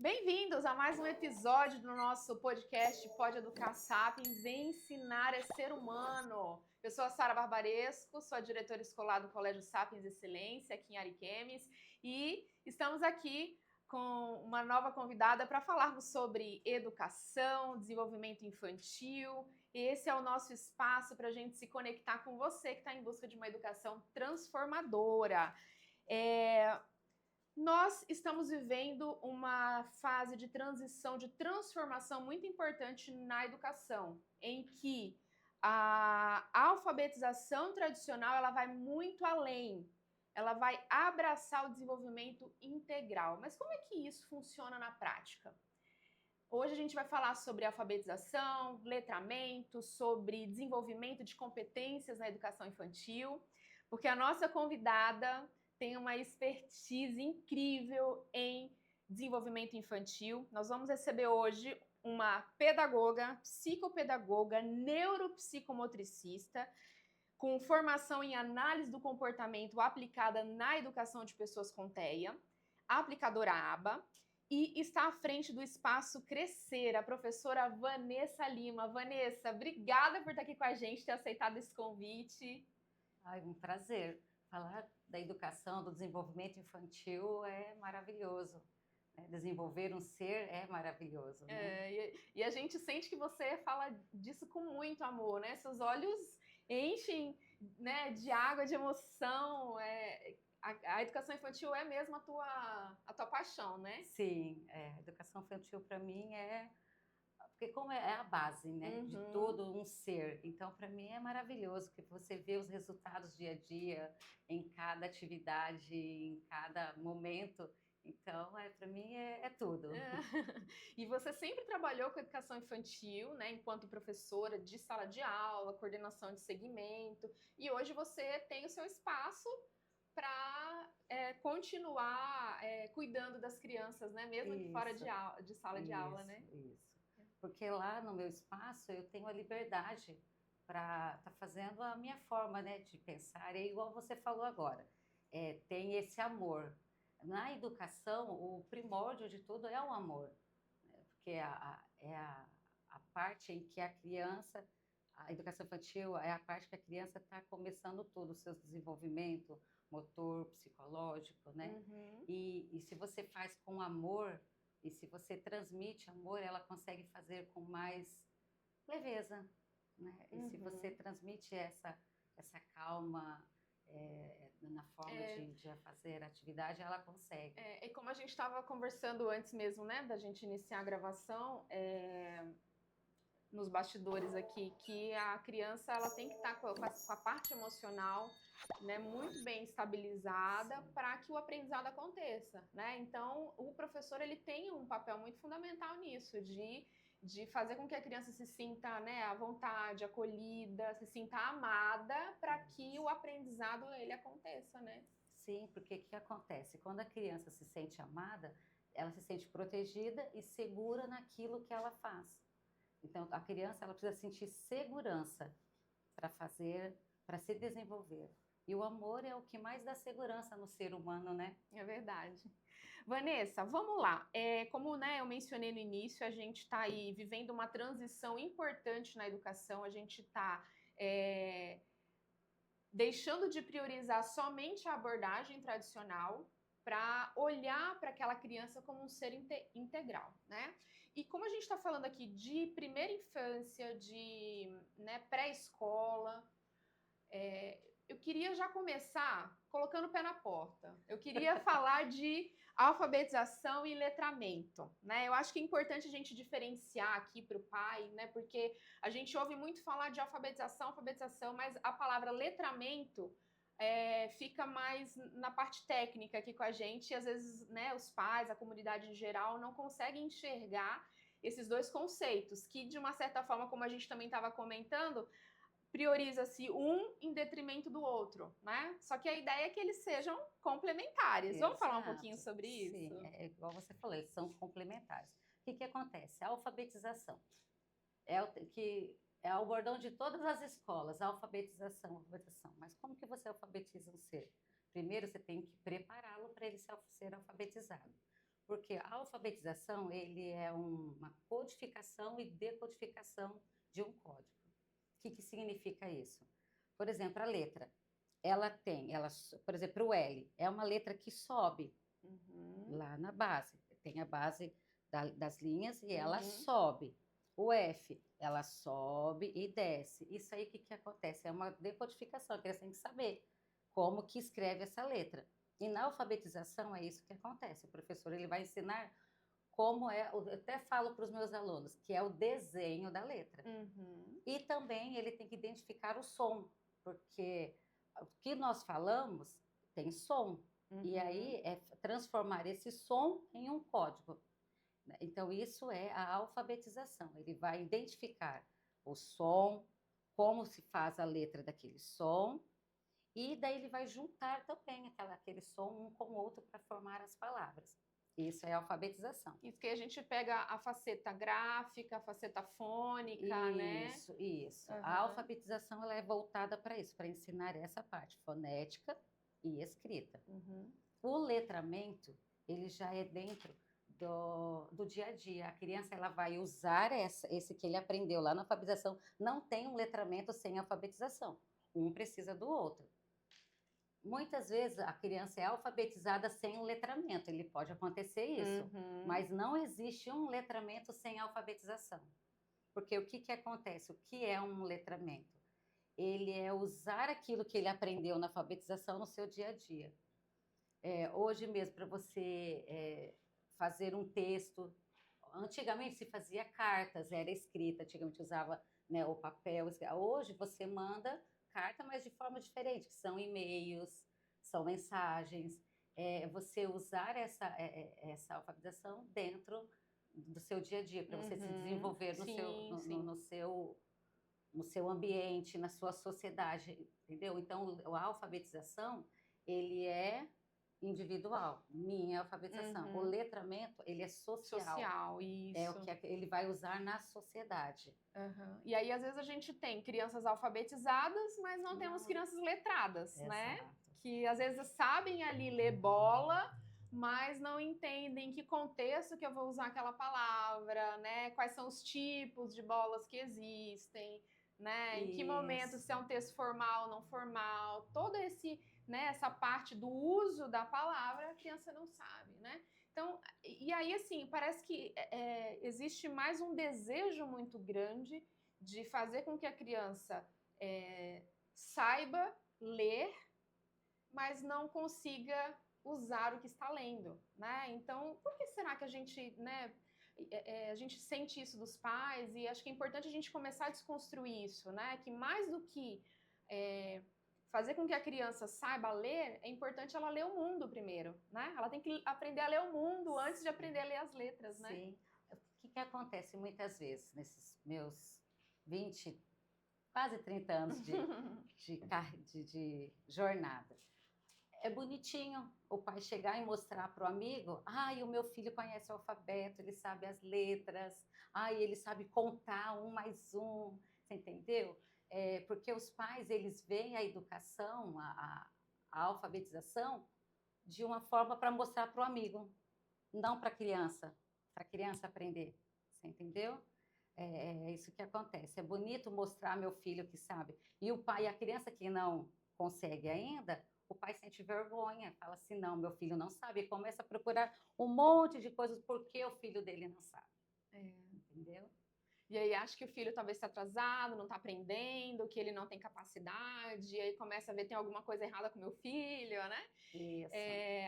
Bem-vindos a mais um episódio do nosso podcast Pode Educar Sapiens. Ensinar é ser humano. Eu sou a Sara Barbaresco, sou a diretora escolar do Colégio Sapiens Excelência aqui em Ariquemes e estamos aqui com uma nova convidada para falarmos sobre educação, desenvolvimento infantil. Esse é o nosso espaço para a gente se conectar com você que está em busca de uma educação transformadora. Nós estamos vivendo uma fase de transição, de transformação muito importante na educação, em que a alfabetização tradicional ela vai muito além, ela vai abraçar o desenvolvimento integral. Mas como é que isso funciona na prática? Hoje a gente vai falar sobre alfabetização, letramento, sobre desenvolvimento de competências na educação infantil, porque a nossa convidada tem uma expertise incrível em desenvolvimento infantil. Nós vamos receber hoje uma pedagoga, psicopedagoga, neuropsicomotricista, com formação em análise do comportamento aplicada na educação de pessoas com TEA, aplicadora ABA, e está à frente do Espaço Crescer, a professora Vanessa Lima. Vanessa, obrigada por estar aqui com a gente, ter aceitado esse convite. Ai, um prazer. Falar da educação, do desenvolvimento infantil é maravilhoso. Desenvolver um ser é maravilhoso. Né? E a gente sente que você fala disso com muito amor, né? Seus olhos enchem, né, de água, de emoção. A educação infantil é mesmo a tua paixão, né? Sim, a educação infantil para mim porque como é a base, né, de todo um ser. Então, para mim é maravilhoso que você vê os resultados dia a dia, em cada atividade, em cada momento. Então, para mim é tudo. E você sempre trabalhou com educação infantil, né, enquanto professora de sala de aula, coordenação de segmento, e hoje você tem o seu espaço para continuar cuidando das crianças, né, mesmo que fora de sala de aula, né? Isso. Porque lá no meu espaço eu tenho a liberdade para estar fazendo a minha forma, né, de pensar. É igual você falou agora, tem esse amor. Na educação, o primórdio de tudo é o amor, né? Porque a parte em que a criança, a educação infantil é a parte que a criança está começando todo o seu desenvolvimento motor, psicológico, né? E se você faz com amor, e se você transmite amor, ela consegue fazer com mais leveza, né? E se você transmite essa calma na forma de fazer a atividade, ela consegue. E como a gente estava conversando antes mesmo, né, da gente iniciar a gravação, nos bastidores aqui, que a criança ela tem que estar com a parte emocional, né, muito bem estabilizada para que o aprendizado aconteça, né? Então, o professor ele tem um papel muito fundamental nisso, de fazer com que a criança se sinta, né, à vontade, acolhida, se sinta amada para que o aprendizado ele aconteça, né? Sim, porque o que acontece? Quando a criança se sente amada, ela se sente protegida e segura naquilo que ela faz. Então, a criança ela precisa sentir segurança para se desenvolver. E o amor é o que mais dá segurança no ser humano, né? É verdade. Vanessa, vamos lá. Como né, eu mencionei no início, a gente está aí vivendo uma transição importante na educação, a gente está deixando de priorizar somente a abordagem tradicional para olhar para aquela criança como um ser integral, né? E como a gente está falando aqui de primeira infância, de pré-escola, eu queria já começar colocando o pé na porta. Eu queria falar de alfabetização e letramento, né? Eu acho que é importante a gente diferenciar aqui para o pai, né? Porque a gente ouve muito falar de alfabetização, mas a palavra letramento fica mais na parte técnica aqui com a gente e às vezes, né, os pais, a comunidade em geral, não conseguem enxergar esses dois conceitos, que de uma certa forma, como a gente também estava comentando, prioriza-se um em detrimento do outro, né? Só que a ideia é que eles sejam complementares. Exato. Vamos falar um pouquinho sobre isso? Sim, igual você falou, eles são complementares. O que acontece? A alfabetização é o bordão de todas as escolas, a alfabetização. Mas como que você alfabetiza um ser? Primeiro, você tem que prepará-lo para ele ser alfabetizado. Porque a alfabetização, ele é uma codificação e decodificação de um código. O que significa isso? Por exemplo, a letra, por exemplo, o L é uma letra que sobe lá na base. Tem a base das linhas e ela sobe. O F, ela sobe e desce. Isso aí, o que acontece? É uma decodificação, que eles têm que saber como que escreve essa letra. E na alfabetização é isso que acontece. O professor ele vai ensinar como é, eu até falo para os meus alunos, que é o desenho da letra. E também ele tem que identificar o som, porque o que nós falamos tem som. E aí é transformar esse som em um código. Então, isso é a alfabetização. Ele vai identificar o som, como se faz a letra daquele som, e daí ele vai juntar também aquele som um com o outro para formar as palavras. Isso é alfabetização. Isso que a gente pega a faceta gráfica, a faceta fônica, né? Isso. A alfabetização ela é voltada para isso, para ensinar essa parte, fonética e escrita. O letramento, ele já é dentro do dia a dia. A criança ela vai usar esse que ele aprendeu lá na alfabetização. Não tem um letramento sem alfabetização. Um precisa do outro. Muitas vezes a criança é alfabetizada sem um letramento. Ele pode acontecer isso, mas não existe um letramento sem alfabetização. Porque o que acontece? O que é um letramento? Ele é usar aquilo que ele aprendeu na alfabetização no seu dia a dia. Hoje mesmo, para você fazer um texto, antigamente se fazia cartas, era escrita, antigamente usava, né, o papel. Hoje você manda carta, mas de forma diferente, que são e-mails, são mensagens. Você usar essa alfabetização dentro do seu dia a dia, para você se desenvolver no seu ambiente, na sua sociedade, entendeu? Então, a alfabetização, ele é individual, minha alfabetização. O letramento, ele é social. Social, isso. É o que ele vai usar na sociedade. E aí, às vezes, a gente tem crianças alfabetizadas, mas não temos crianças letradas, né? Que, às vezes, sabem ali ler bola, mas não entendem em que contexto que eu vou usar aquela palavra, né? Quais são os tipos de bolas que existem, né? Em que momento, se é um texto formal ou não formal. Todo essa parte do uso da palavra, a criança não sabe, né? Então, e aí, assim, parece que existe mais um desejo muito grande de fazer com que a criança saiba ler, mas não consiga usar o que está lendo, né? Então, por que será que a gente, né, a gente sente isso dos pais? E acho que é importante a gente começar a desconstruir isso, né? Que mais do que fazer com que a criança saiba ler, é importante ela ler o mundo primeiro, né? Ela tem que aprender a ler o mundo antes de aprender a ler as letras, né? Sim. O que acontece muitas vezes nesses meus 20, quase 30 anos de jornada? É bonitinho o pai chegar e mostrar para o amigo, o meu filho conhece o alfabeto, ele sabe as letras, ele sabe contar 1 mais 1, você entendeu? Porque os pais, eles veem a educação, a alfabetização, de uma forma para mostrar para o amigo, não para a criança aprender, você entendeu? É isso que acontece. É bonito mostrar meu filho que sabe. E o pai, a criança que não consegue ainda, o pai sente vergonha, fala assim, não, meu filho não sabe, e começa a procurar um monte de coisas porque o filho dele não sabe. Entendeu? E aí acha que o filho talvez está atrasado, não está aprendendo, que ele não tem capacidade, e aí começa a ver tem alguma coisa errada com meu filho, né? Isso.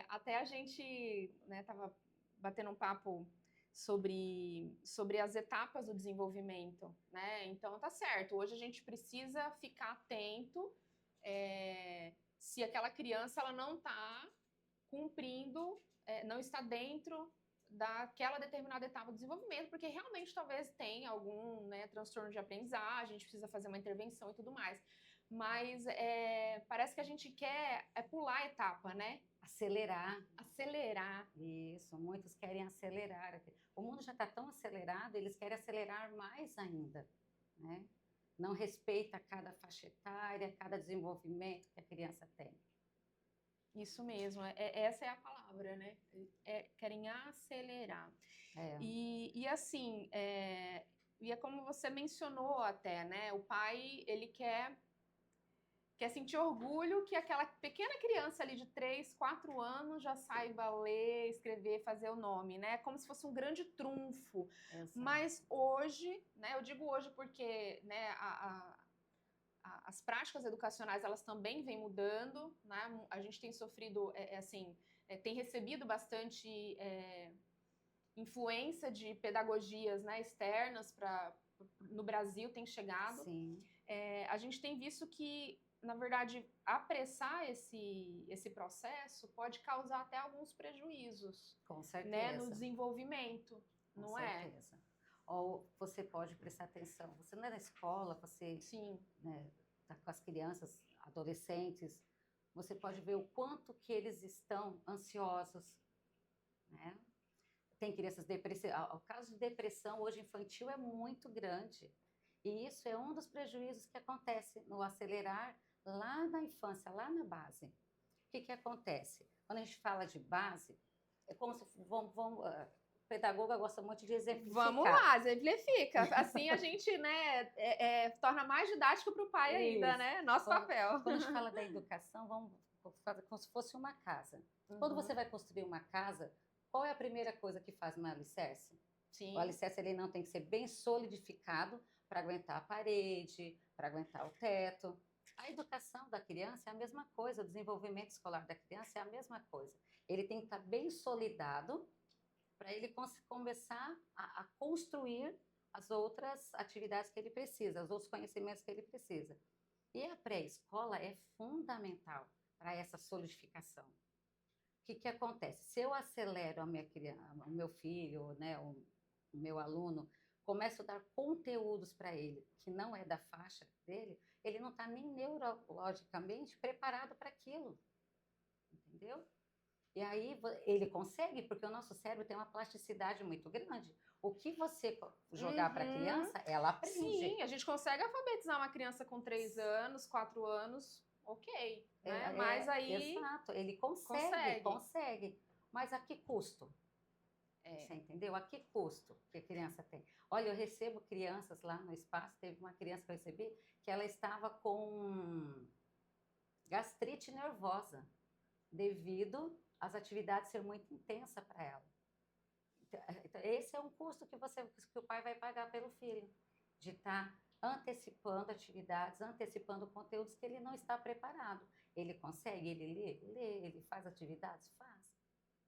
Até a gente, né, tava batendo um papo sobre as etapas do desenvolvimento, né? Então tá certo, hoje a gente precisa ficar atento se aquela criança ela não está cumprindo, não está dentro daquela determinada etapa do desenvolvimento, porque realmente talvez tenha algum, né, transtorno de aprendizagem, a gente precisa fazer uma intervenção e tudo mais. Mas parece que a gente quer pular a etapa, né? Acelerar. Isso, muitos querem acelerar. O mundo já está tão acelerado, eles querem acelerar mais ainda, né? Não respeita cada faixa etária, cada desenvolvimento que a criança tem. Isso mesmo, essa é a palavra, né? Querem acelerar. É, E assim, e é como você mencionou até, né? O pai, ele quer sentir orgulho que aquela pequena criança ali de 3, 4 anos já saiba ler, escrever, fazer o nome, né? Como se fosse um grande trunfo. exato. Mas hoje, né? Eu digo hoje porque, né? As práticas educacionais elas também vêm mudando, né? A gente tem sofrido, tem recebido bastante influência de pedagogias, né, externas no Brasil tem chegado. Sim, A gente tem visto que, na verdade, apressar esse processo pode causar até alguns prejuízos, com né, no certeza. desenvolvimento, Com não é? certeza. Ou você pode prestar atenção. Você não é na escola, você, Sim. né, tá com as crianças, adolescentes, você pode ver o quanto que eles estão ansiosos, né? Tem crianças depressivas. O caso de depressão hoje infantil é muito grande. E isso é um dos prejuízos que acontece no acelerar lá na infância, lá na base. O que acontece? Quando a gente fala de base, é como se o pedagogo gosta muito de Vamos exemplificar. lá, exemplifica. Assim a gente, né, torna mais didático para o pai ainda, Isso. né? Nosso papel. Quando a gente fala da educação, vamos fazer como se fosse uma casa. Quando você Uhum. vai construir uma casa, qual é a primeira coisa que faz no alicerce? O Sim. alicerce ele não tem que ser bem solidificado para aguentar a parede, para aguentar o teto. A educação da criança é a mesma coisa, o desenvolvimento escolar da criança é a mesma coisa. Ele tem que estar bem solidado para ele começar a construir as outras atividades que ele precisa, os outros conhecimentos que ele precisa. E a pré-escola é fundamental para essa solidificação. O que acontece? Se eu acelero a minha criança, o meu filho, né, o meu aluno, começo a dar conteúdos para ele que não é da faixa dele, ele não está nem neurologicamente preparado para aquilo, entendeu? E aí ele consegue, porque o nosso cérebro tem uma plasticidade muito grande. O que você jogar para a Uhum. criança, ela aprende. Sim, a gente consegue alfabetizar uma criança com 3 anos, 4 anos, ok, né? Mas aí Exato, ele consegue, consegue. consegue. Mas a que custo? Você entendeu? A que custo que a criança tem? Olha, eu recebo crianças lá no espaço, teve uma criança que eu recebi que ela estava com gastrite nervosa, devido às atividades ser muito intensa para ela. Então, esse é um custo que o pai vai pagar pelo filho, de estar antecipando atividades, antecipando conteúdos que ele não está preparado. Ele consegue, ele lê, ele faz atividades? Faz.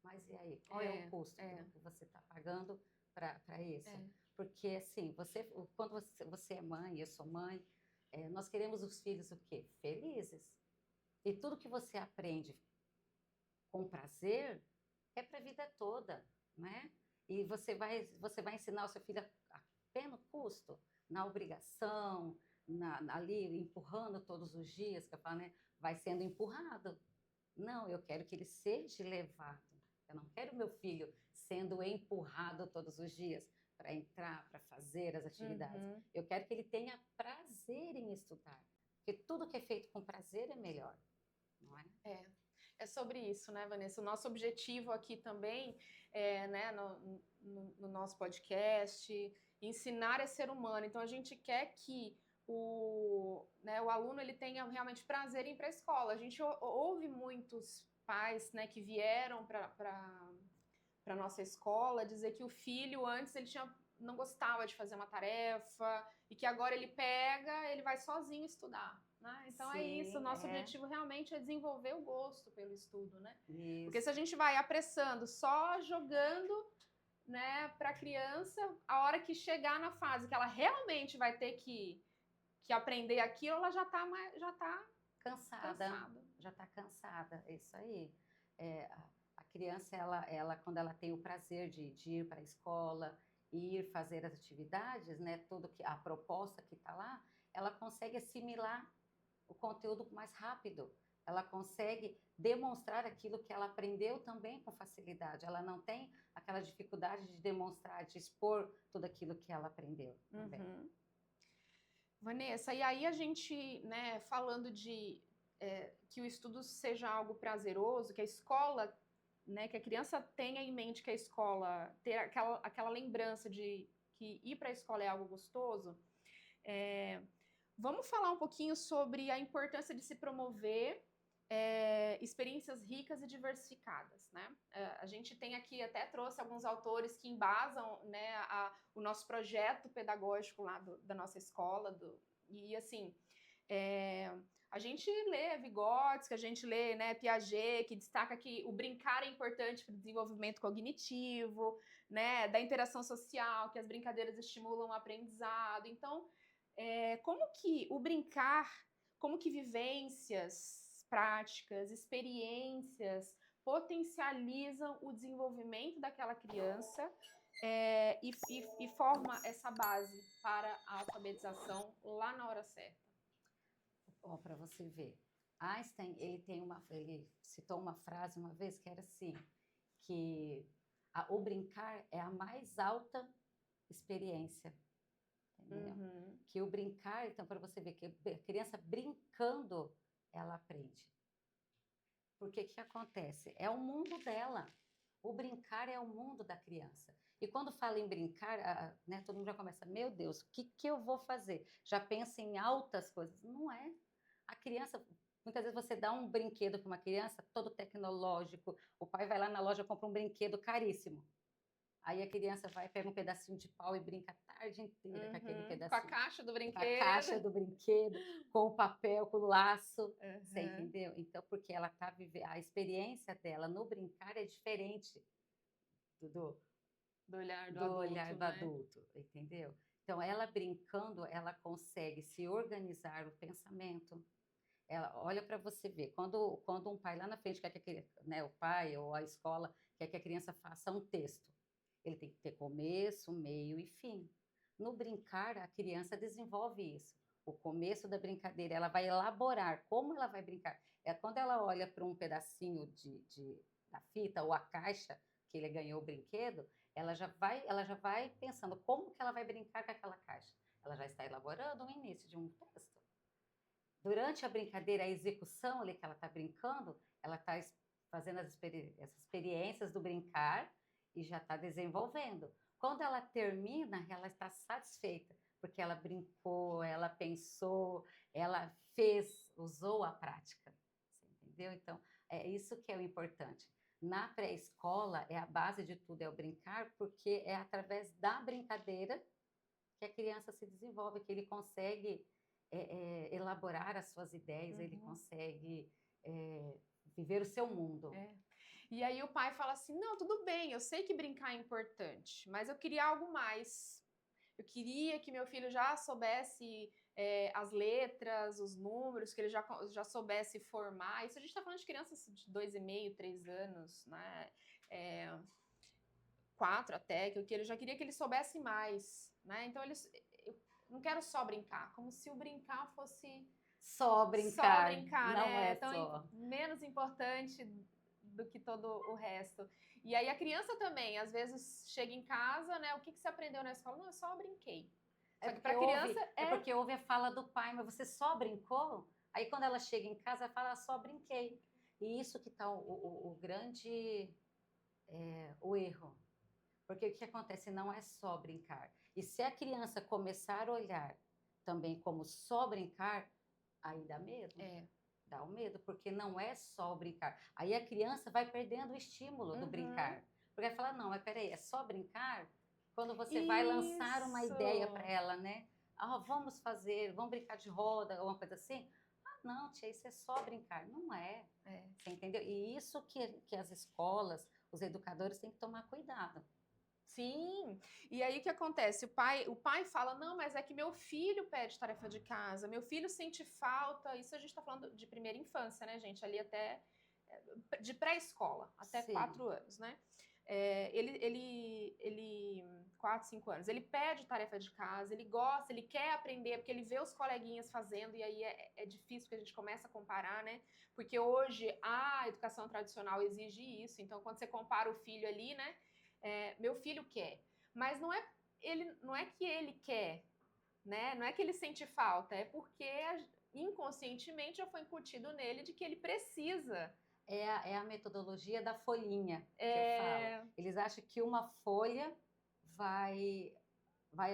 Mas e aí? Qual é o custo que você está pagando para isso? Porque, assim, quando você é mãe, eu sou mãe, nós queremos os filhos o quê? Felizes. E tudo que você aprende com prazer é para a vida toda, né? E você vai ensinar o seu filho a pleno custo, na obrigação, ali empurrando todos os dias, que eu falo, né? Vai sendo empurrado. Não, eu quero que ele seja levado. Eu não quero meu filho sendo empurrado todos os dias para entrar, para fazer as atividades. Uhum. Eu quero que ele tenha prazer em estudar, porque tudo que é feito com prazer é melhor, não é? É sobre isso, né, Vanessa? O nosso objetivo aqui também, né, no nosso podcast, ensinar é ser humano. Então, a gente quer que o aluno ele tenha realmente prazer em ir para a escola. A gente ouve muitos pais, né, que vieram para a nossa escola dizer que o filho, antes, não gostava de fazer uma tarefa e que agora ele vai sozinho estudar. Né? Então é isso, o nosso objetivo realmente é desenvolver o gosto pelo estudo, né? Isso. Porque se a gente vai apressando, só jogando, né, para a criança, a hora que chegar na fase que ela realmente vai ter que aprender aquilo, ela já está cansada. Já está cansada, é isso aí. A criança, quando ela tem o prazer de ir para a escola, ir fazer as atividades, né, a proposta que está lá, ela consegue assimilar o conteúdo mais rápido. Ela consegue demonstrar aquilo que ela aprendeu também com facilidade. Ela não tem aquela dificuldade de demonstrar, de expor tudo aquilo que ela aprendeu também. Vanessa, e aí a gente, né, falando de que o estudo seja algo prazeroso, que a escola, né, que a criança tenha em mente que a escola, ter aquela lembrança de que ir para a escola é algo gostoso, vamos falar um pouquinho sobre a importância de se promover experiências ricas e diversificadas, né? A gente tem aqui, até trouxe alguns autores que embasam, né, o nosso projeto pedagógico lá da nossa escola, e assim, a gente lê Vygotsky, a gente lê, né, Piaget, que destaca que o brincar é importante para o desenvolvimento cognitivo, né, da interação social, que as brincadeiras estimulam o aprendizado. Então, como que o brincar, como que vivências, práticas, experiências potencializam o desenvolvimento daquela criança e forma essa base para a alfabetização lá na hora certa. Ó, para você ver, Einstein, ele citou uma frase uma vez que era assim, que o brincar é a mais alta experiência, entendeu? Uhum. Que o brincar, então, para você ver que a criança brincando, ela aprende. Porque o que acontece? É o mundo dela. O brincar é o mundo da criança. E quando fala em brincar, né, todo mundo já começa, meu Deus, o que eu vou fazer? Já pensa em altas coisas. Não é. A criança, muitas vezes você dá um brinquedo para uma criança, todo tecnológico, o pai vai lá na loja e compra um brinquedo caríssimo. Aí a criança vai, pega um pedacinho de pau e brinca a tarde inteira com aquele pedacinho. Com a caixa do brinquedo. Com a caixa do brinquedo, com o papel, com o laço. Você Uhum. entendeu? Então, porque ela está vivendo, a experiência dela no brincar é diferente do olhar do olhar adulto, do né? adulto, entendeu? Então, ela brincando, ela consegue se organizar o pensamento. Ela olha para você ver, quando um pai lá na frente quer que né, o pai ou a escola quer que a criança faça um texto, ele tem que ter começo, meio e fim. No brincar, a criança desenvolve isso. O começo da brincadeira, ela vai elaborar como ela vai brincar. É quando ela olha para um pedacinho da fita ou a caixa que ele ganhou o brinquedo, ela já vai pensando como que ela vai brincar com aquela caixa. Ela já está elaborando o início de um texto. Durante a brincadeira, a execução ali que ela está brincando, ela está fazendo essas experiências do brincar e já está desenvolvendo. Quando ela termina, ela está satisfeita, porque ela brincou, ela pensou, ela fez, usou a prática. Você entendeu? Então, é isso que é o importante. Na pré-escola, a base de tudo é o brincar, porque é através da brincadeira que a criança se desenvolve, que ele consegue elaborar as suas ideias, ele consegue viver o seu mundo. E aí o pai fala assim, não, tudo bem, eu sei que brincar é importante, mas eu queria algo mais. Eu queria que meu filho já soubesse as letras, os números, que ele já soubesse formar. Isso a gente está falando de crianças de 2,5, 3 anos, né? 4 até, que eu já queria que ele soubesse mais, né? Então, eu não quero só brincar, como se o brincar fosse... Só brincar, não né? é só. Menos importante do que todo o resto. E aí a criança também, às vezes, chega em casa, né? O que você aprendeu na escola? Não, eu só brinquei. Só que para criança é porque ouve a fala do pai, mas você só brincou? Aí quando ela chega em casa, ela fala, só brinquei. E isso que está o grande o erro. Porque o que acontece não é só brincar. E se a criança começar a olhar também como só brincar, aí dá medo. Dá o medo, porque não é só brincar. Aí a criança vai perdendo o estímulo do brincar. Porque ela fala, não, mas peraí, é só brincar? Quando você vai lançar uma ideia para ela, né? Vamos brincar de roda, alguma coisa assim. Não, tia, isso é só brincar. Não é. Você entendeu? E isso que as escolas, os educadores têm que tomar cuidado. Sim, e aí o que acontece? O pai fala, não, mas é que meu filho pede tarefa de casa, meu filho sente falta, isso a gente está falando de primeira infância, né, gente? Ali até, de pré-escola, até 4 anos, né? Ele 4, 5 anos, ele pede tarefa de casa, ele gosta, ele quer aprender, porque ele vê os coleguinhas fazendo, e aí é difícil que a gente começa a comparar, né? Porque hoje a educação tradicional exige isso, então quando você compara o filho ali, né? Meu filho quer, mas não é que ele quer, né? Não é que ele sente falta, é porque inconscientemente já foi incutido nele de que ele precisa. É a metodologia da folhinha que eu falo. Eles acham que uma folha vai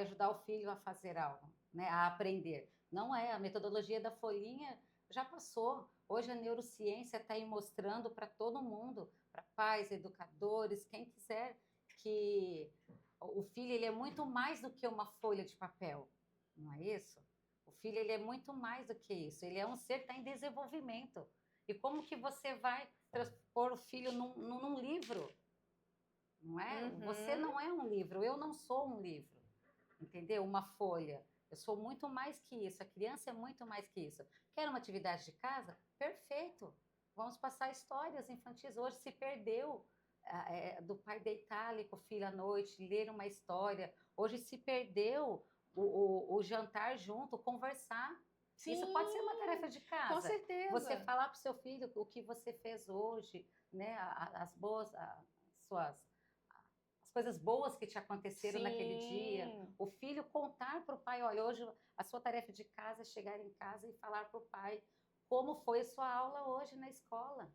ajudar o filho a fazer algo, né? A aprender. Não é, a metodologia da folhinha já passou. Hoje a neurociência está aí mostrando para todo mundo, para pais, educadores, quem quiser, que o filho ele é muito mais do que uma folha de papel, não é isso? O filho ele é muito mais do que isso. Ele é um ser que está em desenvolvimento. E como que você vai transpor o filho num livro? Não é? Uhum. Você não é um livro, eu não sou um livro, entendeu? Uma folha. Eu sou muito mais que isso, a criança é muito mais que isso. Quer uma atividade de casa? Perfeito. Vamos passar histórias infantis. Hoje se perdeu do pai deitar ali com o filho à noite, ler uma história. Hoje se perdeu o jantar junto, conversar. Sim, isso pode ser uma tarefa de casa. com certeza. Você falar para o seu filho o que você fez hoje, né? As coisas boas que te aconteceram naquele dia. O filho contar para o pai, olha, hoje a sua tarefa de casa é chegar em casa e falar para o pai como foi a sua aula hoje na escola.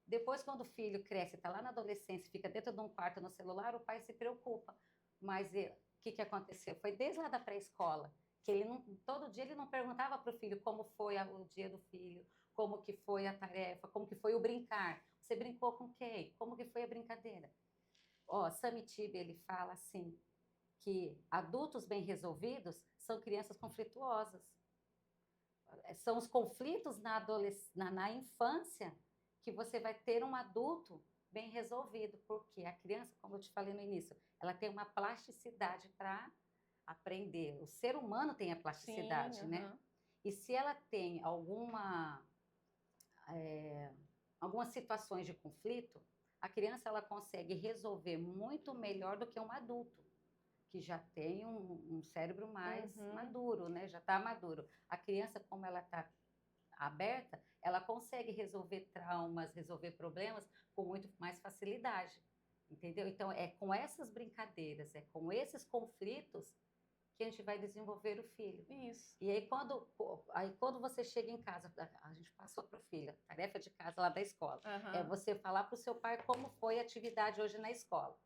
Depois, quando o filho cresce, está lá na adolescência, fica dentro de um quarto no celular, o pai se preocupa. Mas o que aconteceu? Foi desde lá da pré-escola, que ele não, todo dia ele não perguntava para o filho como foi o dia do filho, como que foi a tarefa, como que foi o brincar. Você brincou com quem? Como que foi a brincadeira? Samitiba, ele fala assim, que adultos bem resolvidos são crianças conflituosas. São os conflitos na infância que você vai ter um adulto bem resolvido, porque a criança, como eu te falei no início, ela tem uma plasticidade para aprender. O ser humano tem a plasticidade, Sim, né? E se ela tem algumas situações de conflito, a criança ela consegue resolver muito melhor do que um adulto, que já tem um cérebro mais maduro, né? Já está maduro. A criança, como ela está aberta, ela consegue resolver traumas, resolver problemas com muito mais facilidade, entendeu? Então, é com essas brincadeiras, é com esses conflitos que a gente vai desenvolver o filho. Isso. E aí quando você chega em casa, a gente passou para o filho, tarefa de casa lá da escola, é você falar para o seu pai como foi a atividade hoje na escola.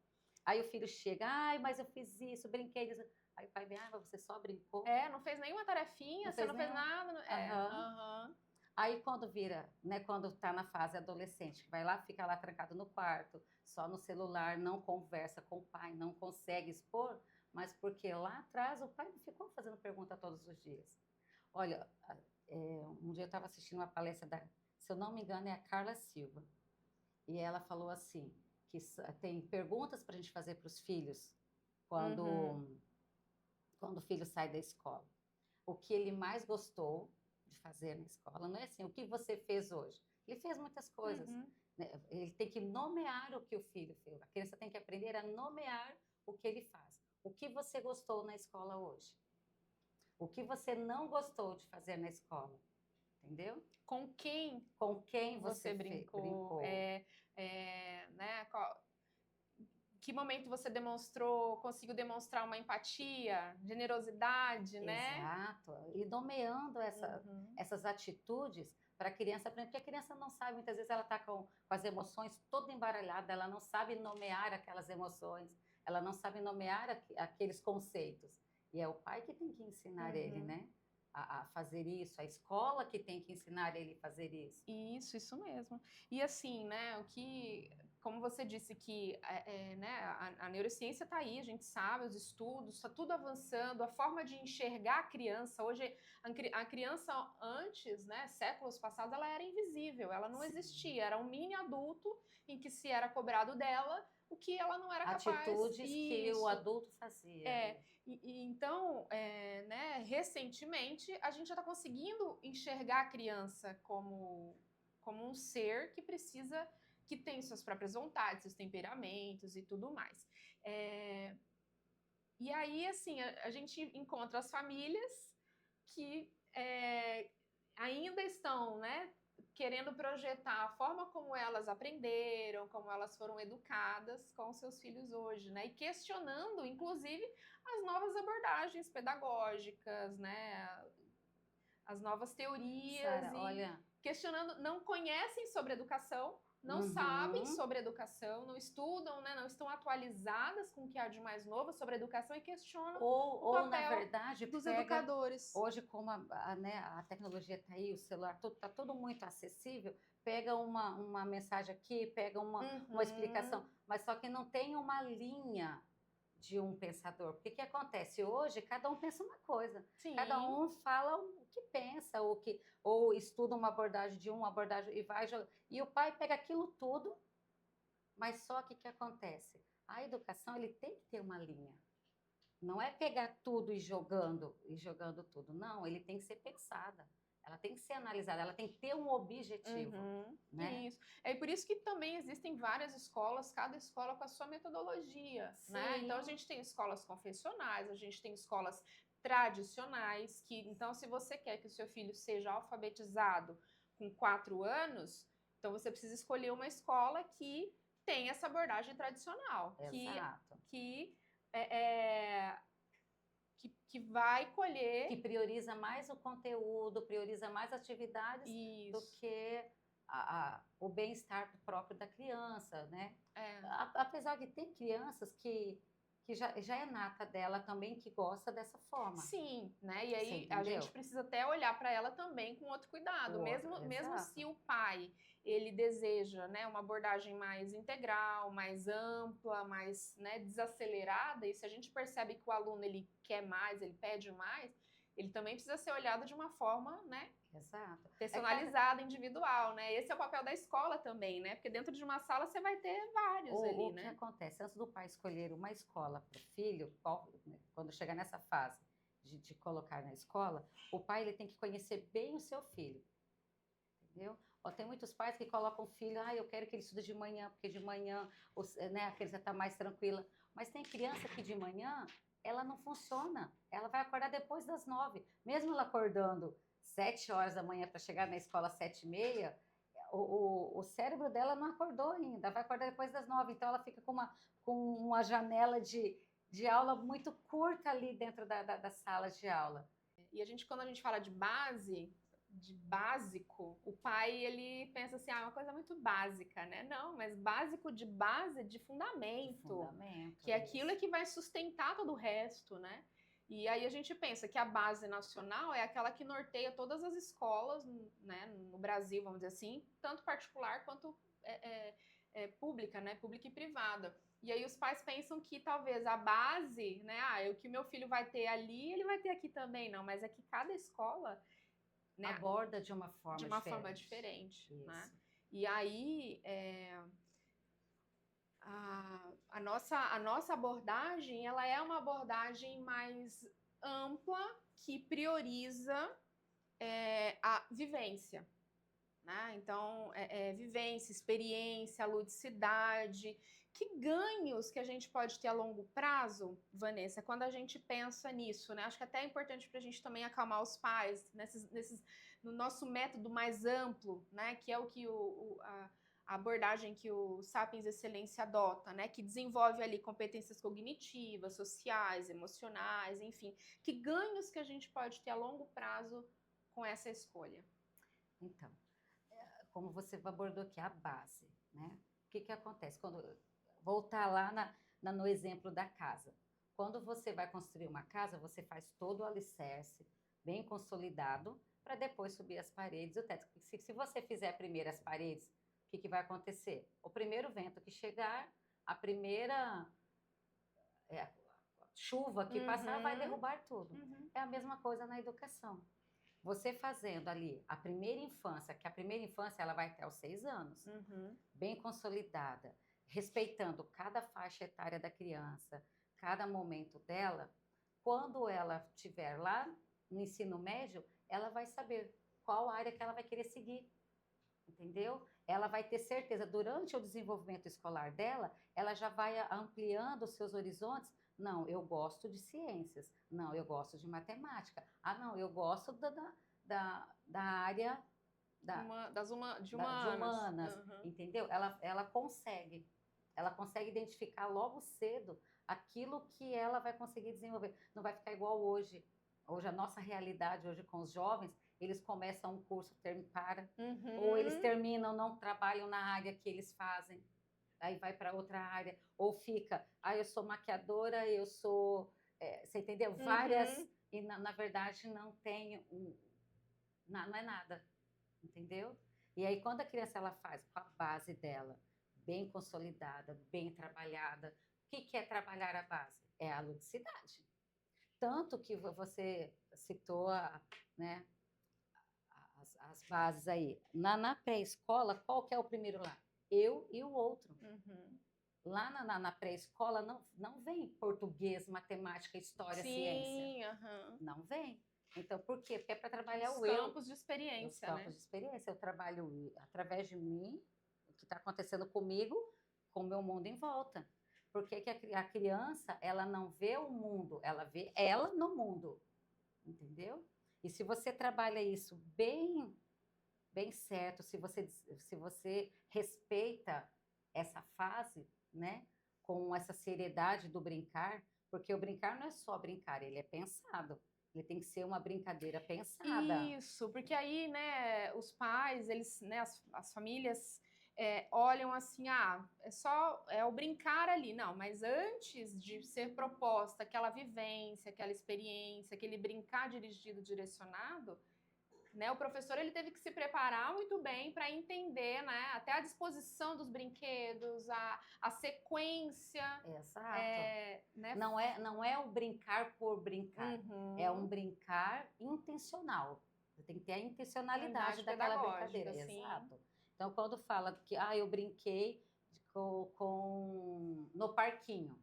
Aí o filho chega, mas eu fiz isso, brinquei disso. Aí o pai vem, mas você só brincou? Não fez nenhuma tarefinha, você não fez nada. Aí quando vira, né, quando tá na fase adolescente, vai lá, fica lá trancado no quarto, só no celular, não conversa com o pai, não consegue expor, mas porque lá atrás o pai não ficou fazendo pergunta todos os dias. Olha, um dia eu estava assistindo uma palestra se eu não me engano, é a Carla Silva, e ela falou assim, que tem perguntas para a gente fazer para os filhos quando o filho sai da escola. O que ele mais gostou de fazer na escola, não é assim, o que você fez hoje? Ele fez muitas coisas. Né? Ele tem que nomear o que o filho fez. A criança tem que aprender a nomear o que ele faz. O que você gostou na escola hoje? O que você não gostou de fazer na escola? Entendeu? Com quem você brincou? Né? Que momento você conseguiu demonstrar uma empatia, generosidade, né? Exato. E nomeando essas atitudes para a criança aprender, porque a criança não sabe, muitas vezes ela está com as emoções toda embaralhada, ela não sabe nomear aquelas emoções, ela não sabe nomear aqueles conceitos. E é o pai que tem que ensinar ele, né? A fazer isso, a escola que tem que ensinar ele a fazer isso. Isso mesmo. E assim, né, como você disse que né, a neurociência está aí, a gente sabe, os estudos, está tudo avançando, a forma de enxergar a criança, hoje a criança antes, né, séculos passados, ela era invisível, ela não existia, era um mini adulto em que se era cobrado dela o que ela não era capaz. Atitudes que o adulto fazia. Então, né, recentemente, a gente já está conseguindo enxergar a criança como um ser que tem suas próprias vontades, seus temperamentos e tudo mais. E aí, assim, a gente encontra as famílias que ainda estão, né, querendo projetar a forma como elas aprenderam, como elas foram educadas com seus filhos hoje, né? E questionando, inclusive, as novas abordagens pedagógicas, né? as novas teorias Sara, e olha, questionando, não conhecem sobre educação, não sabem sobre educação, não estudam, né, não estão atualizadas com o que há de mais novo sobre educação e questionam o ou na papel verdade dos pega educadores. hoje como né, a tecnologia está aí, o celular, está tudo muito acessível, pega uma mensagem aqui, pega uma explicação, mas só que não tem uma linha de um pensador. Porque o que acontece? Hoje, cada um pensa uma coisa. Sim. Cada um fala o que pensa, ou estuda uma abordagem de uma abordagem e vai jogar. E o pai pega aquilo tudo, mas só que o que acontece? A educação ele tem que ter uma linha. Não é pegar tudo e jogando tudo. Não, ele tem que ser pensada. Ela tem que ser analisada, ela tem que ter um objetivo, né? Isso. É por isso que também existem várias escolas, cada escola com a sua metodologia, né? Então a gente tem escolas confessionais, a gente tem escolas tradicionais, que então se você quer que o seu filho seja alfabetizado com 4 anos, então você precisa escolher uma escola que tem essa abordagem tradicional, Exato. que vai colher... Que prioriza mais o conteúdo, prioriza mais atividades do que o bem-estar próprio da criança, né? Apesar de ter crianças que já é nata dela também, que gosta dessa forma. Sim, né? E aí a gente precisa até olhar para ela também com outro cuidado. Mesmo se o pai ele deseja, né, uma abordagem mais integral, mais ampla, mais, né, desacelerada, e se a gente percebe que o aluno ele quer mais, ele pede mais, ele também precisa ser olhado de uma forma, né? Exato. Personalizada, individual, né? Esse é o papel da escola também, né? Porque dentro de uma sala você vai ter vários ali, né? O que acontece? Antes do pai escolher uma escola para o filho, quando chegar nessa fase de colocar na escola, o pai ele tem que conhecer bem o seu filho, entendeu? Tem muitos pais que colocam o filho, eu quero que ele estude de manhã, porque de manhã, né, a criança está mais tranquila. Mas tem criança que de manhã, ela não funciona. Ela vai acordar depois das 9. Mesmo ela acordando 7 horas da manhã para chegar na escola às 7h30, o cérebro dela não acordou ainda, vai acordar depois das 9. Então ela fica com uma janela de aula muito curta ali dentro da sala de aula. E quando a gente fala de base, de básico, o pai ele pensa assim, é uma coisa muito básica, né? Não, mas básico de base, de fundamento, que é aquilo que vai sustentar todo o resto, né? E aí a gente pensa que a base nacional é aquela que norteia todas as escolas, né, no Brasil, vamos dizer assim, tanto particular quanto pública, né, pública e privada. E aí os pais pensam que talvez a base, né, o que meu filho vai ter ali, ele vai ter aqui também, não, mas é que cada escola, né, aborda de uma forma diferente, né? E aí a nossa abordagem, ela é uma abordagem mais ampla que prioriza a vivência, né? Então, vivência, experiência, ludicidade. Que ganhos que a gente pode ter a longo prazo, Vanessa, quando a gente pensa nisso, né? Acho que até é importante para a gente também acalmar os pais no nosso método mais amplo, né? Que é o que a abordagem que o Sapiens Excelência adota, né? Que desenvolve ali competências cognitivas, sociais, emocionais, enfim. Que ganhos que a gente pode ter a longo prazo com essa escolha? Então, como você abordou aqui, a base, né? O que acontece? Quando voltar lá no exemplo da casa. Quando você vai construir uma casa, você faz todo o alicerce bem consolidado para depois subir as paredes e o teto. Se você fizer primeiro as paredes, o que vai acontecer? O primeiro vento que chegar, a primeira chuva que passar vai derrubar tudo. É a mesma coisa na educação. Você fazendo ali a primeira infância, que a primeira infância ela vai até os 6 anos, bem consolidada, respeitando cada faixa etária da criança, cada momento dela, quando ela estiver lá no ensino médio, ela vai saber qual área que ela vai querer seguir, entendeu? Ela vai ter certeza, durante o desenvolvimento escolar dela, ela já vai ampliando os seus horizontes. Não, eu gosto de ciências. Não, eu gosto de matemática. Não, eu gosto da área de humanas. Entendeu? Ela consegue identificar logo cedo aquilo que ela vai conseguir desenvolver. Não vai ficar igual hoje. Hoje, a nossa realidade hoje com os jovens eles começam um curso, para, Uhum. ou eles terminam, não trabalham na área que eles fazem, aí vai para outra área, ou fica, eu sou maquiadora, eu sou, você entendeu? Várias, Uhum. e na verdade não tem, não é nada, entendeu? E aí quando a criança ela faz com a base dela, bem consolidada, bem trabalhada, o que é trabalhar a base? É a ludicidade. Tanto que você citou né, as bases aí. Na pré-escola, qual que é o primeiro lá? Eu e o outro. Uhum. Lá na pré-escola não vem português, matemática, história, ciência. Sim, aham. Não vem. Então, por quê? Porque é para trabalhar Os o eu. campos de Os experiência, campos né? de experiência. Eu trabalho através de mim, o que está acontecendo comigo, com o meu mundo em volta. Porque que a criança, ela não vê o mundo, ela vê ela no mundo. Entendeu? E se você trabalha isso bem certo, se você respeita essa fase, né, com essa seriedade do brincar, porque o brincar não é só brincar, ele é pensado. Ele tem que ser uma brincadeira pensada. Isso, porque aí, né, os pais, eles, né, as famílias olham assim, é só o brincar ali. Não, mas antes de ser proposta aquela vivência, aquela experiência, aquele brincar dirigido, direcionado, né, o professor ele teve que se preparar muito bem para entender, né, até a disposição dos brinquedos, a sequência, Exato. né? Não é o brincar por brincar, é um Uhum. brincar intencional. Você tem que ter a intencionalidade Qualidade daquela pedagógica, brincadeira. sim. Exato. Então, quando fala que eu brinquei no parquinho.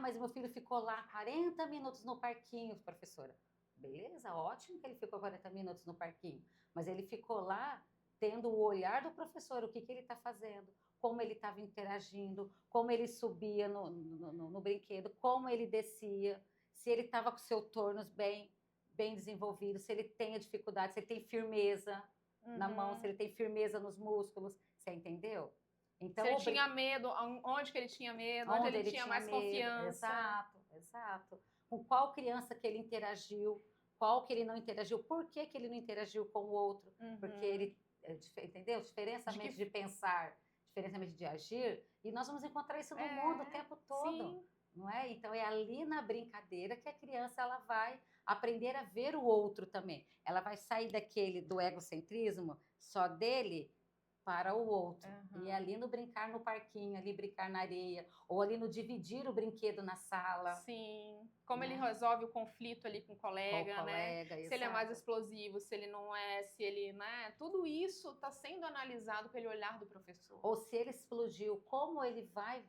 Mas meu filho ficou lá 40 minutos no parquinho, professora. Beleza, ótimo que ele ficou 40 minutos no parquinho. Mas ele ficou lá tendo o olhar do professor, o que ele está fazendo, como ele estava interagindo, como ele subia no brinquedo, como ele descia, se ele estava com o seu tônus bem desenvolvido, se ele tem a dificuldade, se ele tem firmeza na mão, se Uhum. ele tem firmeza nos músculos. Você entendeu? Se Então, ele tinha medo, onde que ele tinha medo, onde onde ele ele tinha tinha mais medo, confiança. exato. Com qual criança que ele interagiu, qual que ele não interagiu, por que que ele não interagiu com o outro, porque Uhum. ele, entendeu? De que Diferençamente de pensar, diferençamente de agir, e nós vamos encontrar isso no mundo o tempo todo, sim. não é? Então é ali na brincadeira que a criança ela vai aprender a ver o outro também. Ela vai sair do egocentrismo só dele para o outro. E Uhum. ali no brincar no parquinho, ali brincar na areia, ou ali no dividir o brinquedo na sala, Sim. Como ele né? resolve o conflito ali com o Com o colega, né? colega, Se ele é mais exato. explosivo, se ele não é, se ele, né? Tudo isso está sendo analisado pelo olhar do professor. Ou se ele explodiu, como ele vai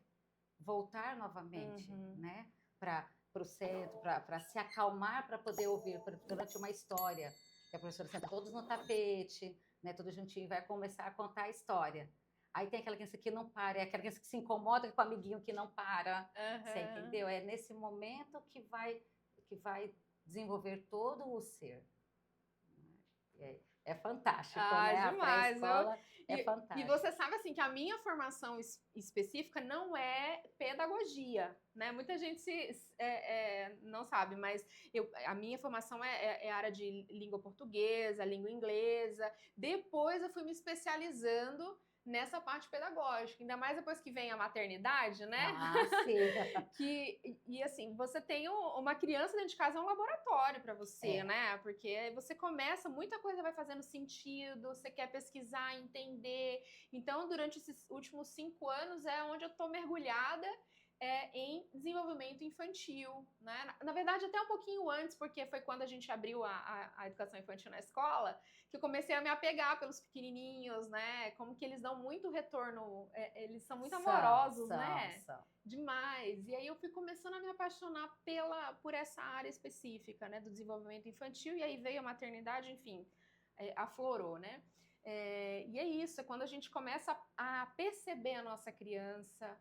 voltar novamente, Uhum. né? Para o centro, para se acalmar, para poder ouvir durante uma história. Que a professora senta todos no tapete, né? Tudo juntinho, vai começar a contar a história. Aí tem aquela criança que não para, é aquela criança que se incomoda com o amiguinho que não para. Você Uhum. entendeu? É nesse momento que vai desenvolver todo o ser. É fantástico, né? A Demais. pré-escola é E fantástico. você sabe assim que a minha formação específica não é pedagogia, né? Muita gente não sabe, mas a minha formação é área de língua portuguesa, língua inglesa. Depois eu fui me especializando nessa parte pedagógica, ainda mais depois que vem a maternidade, né? Sim. Assim, você tem uma criança dentro de casa, é um laboratório para você, É. né? Porque aí você começa, muita coisa vai fazendo sentido, você quer pesquisar, entender. Então, durante esses últimos 5 anos é onde eu tô mergulhada em desenvolvimento infantil, né? Na verdade, até um pouquinho antes, porque foi quando a gente abriu a educação infantil na escola, que eu comecei a me apegar pelos pequenininhos, né? Como que eles dão muito retorno, eles são muito amorosos, né? São. Demais. E aí eu fui começando a me apaixonar por essa área específica, né, do desenvolvimento infantil, e aí veio a maternidade, enfim, aflorou, né? E é isso, é quando a gente começa a perceber a nossa criança,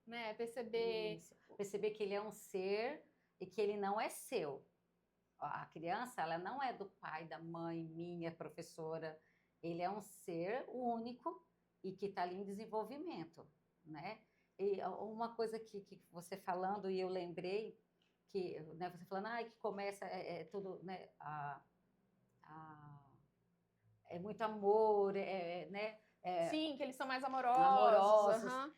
né? Isso. Perceber que ele é um ser e que ele não é seu. A criança, ela não é do pai, da mãe, minha professora. Ele é um ser único e que está ali em desenvolvimento, né? E uma coisa que você falando e eu lembrei que, né, você falando, que começa tudo, né, é muito amor, né? Sim, que eles são mais amorosos. Amorosos. Aham.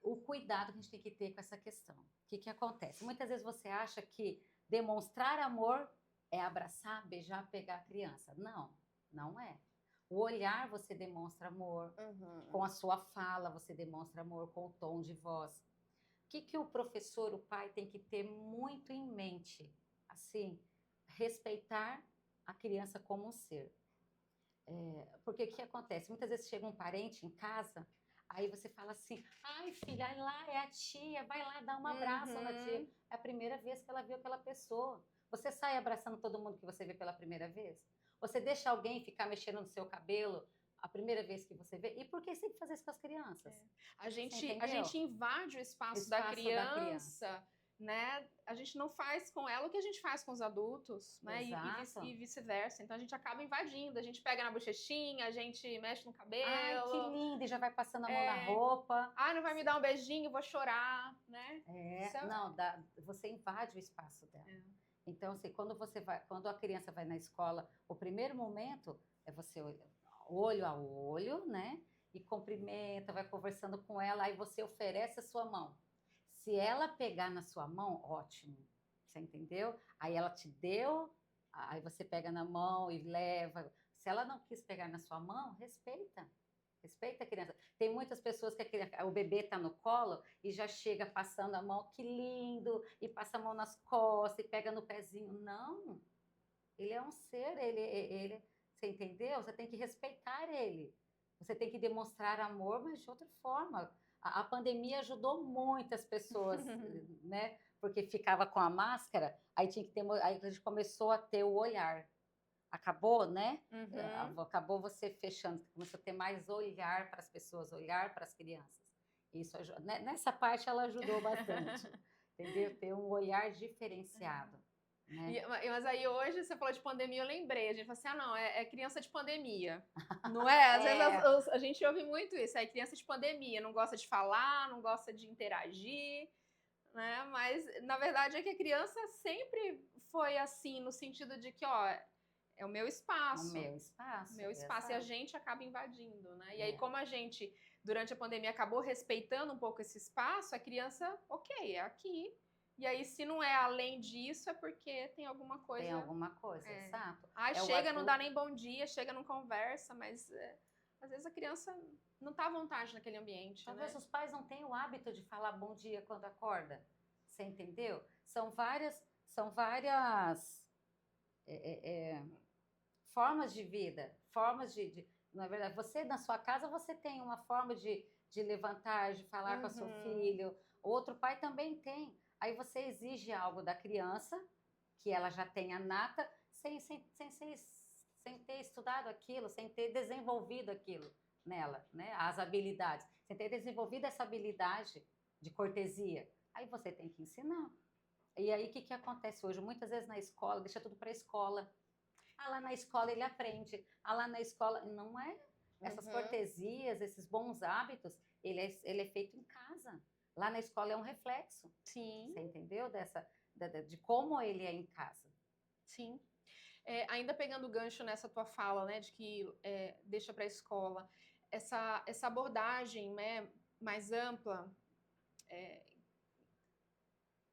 O cuidado que a gente tem que ter com essa questão. O que acontece? Muitas vezes você acha que demonstrar amor é abraçar, beijar, pegar a criança. Não, não é. O olhar você demonstra amor, com a sua fala você demonstra amor, com o tom de voz. O que o professor, o pai, tem que ter muito em mente? Assim, respeitar a criança como um ser. Porque o que acontece? Muitas vezes chega um parente em casa, aí você fala assim, ai filha, vai lá, é a tia, vai lá dar um abraço na tia. É a primeira vez que ela viu aquela pessoa. Você sai abraçando todo mundo que você vê pela primeira vez? Você deixa alguém ficar mexendo no seu cabelo a primeira vez que você vê? E por que sempre fazer isso com as crianças? A gente entendeu? invade o espaço Da da criança. criança, né? A gente não faz com ela o que a gente faz com os adultos, né? Exato. E vice-versa. Então a gente acaba invadindo, a gente pega na bochechinha, a gente mexe no cabelo. Ai, que lindo! E já vai passando a mão na roupa. Ah, não vai me dar um beijinho, vou chorar, né? Não, você invade o espaço dela. Então, assim, quando a criança vai na escola, o primeiro momento é você olho a olho, né? E cumprimenta, vai conversando com ela, aí você oferece a sua mão. Se ela pegar na sua mão, ótimo. Você entendeu? Aí ela te deu, aí você pega na mão e leva. Se ela não quis pegar na sua mão, respeita. Respeita a criança. Tem muitas pessoas que o bebê está no colo e já chega passando a mão, que lindo, e passa a mão nas costas e pega no pezinho. Não, ele é um ser, você entendeu? Você tem que respeitar ele. Você tem que demonstrar amor, mas de outra forma. A pandemia ajudou muitas pessoas, né? Porque ficava com a máscara, aí aí a gente começou a ter o olhar. Acabou, né? Acabou você fechando, começou a ter mais olhar para as pessoas, olhar para as crianças. Isso nessa parte ela ajudou bastante, entendeu? Ter um olhar diferenciado. Né? Mas aí hoje você falou de pandemia, eu lembrei. A gente falou assim: ah, não, é criança de pandemia. Não é? Às vezes a gente ouve muito isso, é criança de pandemia, não gosta de falar, não gosta de interagir. Né? Mas na verdade é que a criança sempre foi assim, no sentido de que, ó, é o meu espaço. O meu espaço. O meu espaço. E a gente acaba invadindo, né? E aí, como a gente, durante a pandemia, acabou respeitando um pouco esse espaço, a criança, ok, é aqui. E aí, se não é além disso, é porque tem alguma coisa. Tem alguma coisa, exato. Ai, chega, não dá nem bom dia, chega, não conversa, mas às vezes a criança não tá à vontade naquele ambiente. Talvez né? os pais não tenham o hábito de falar bom dia quando acorda. Você entendeu? São várias formas de vida, na verdade, você na sua casa você tem uma forma de levantar, de falar com o seu filho, outro pai também tem. Aí você exige algo da criança, que ela já tenha nata, sem ter estudado aquilo, sem ter desenvolvido aquilo nela, né? As habilidades, sem ter desenvolvido essa habilidade de cortesia. Aí você tem que ensinar. E aí o que acontece hoje? Muitas vezes na escola, deixa tudo para a escola. Ah, lá na escola ele aprende. Ah, lá na escola... Não é? Essas cortesias, esses bons hábitos, ele é feito em casa. Lá na escola é um reflexo. Sim. Você entendeu? De como ele é em casa. Sim. Ainda pegando o gancho nessa tua fala, né, de que deixa para a escola, essa abordagem, né, mais ampla,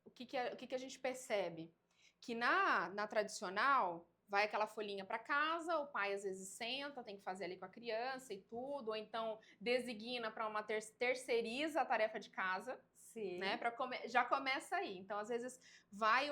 o que a gente percebe? Que na tradicional, vai aquela folhinha para casa, o pai às vezes senta, tem que fazer ali com a criança e tudo, ou então designa para uma terceiriza a tarefa de casa. Sim. Né, já começa aí. Então, às vezes, vai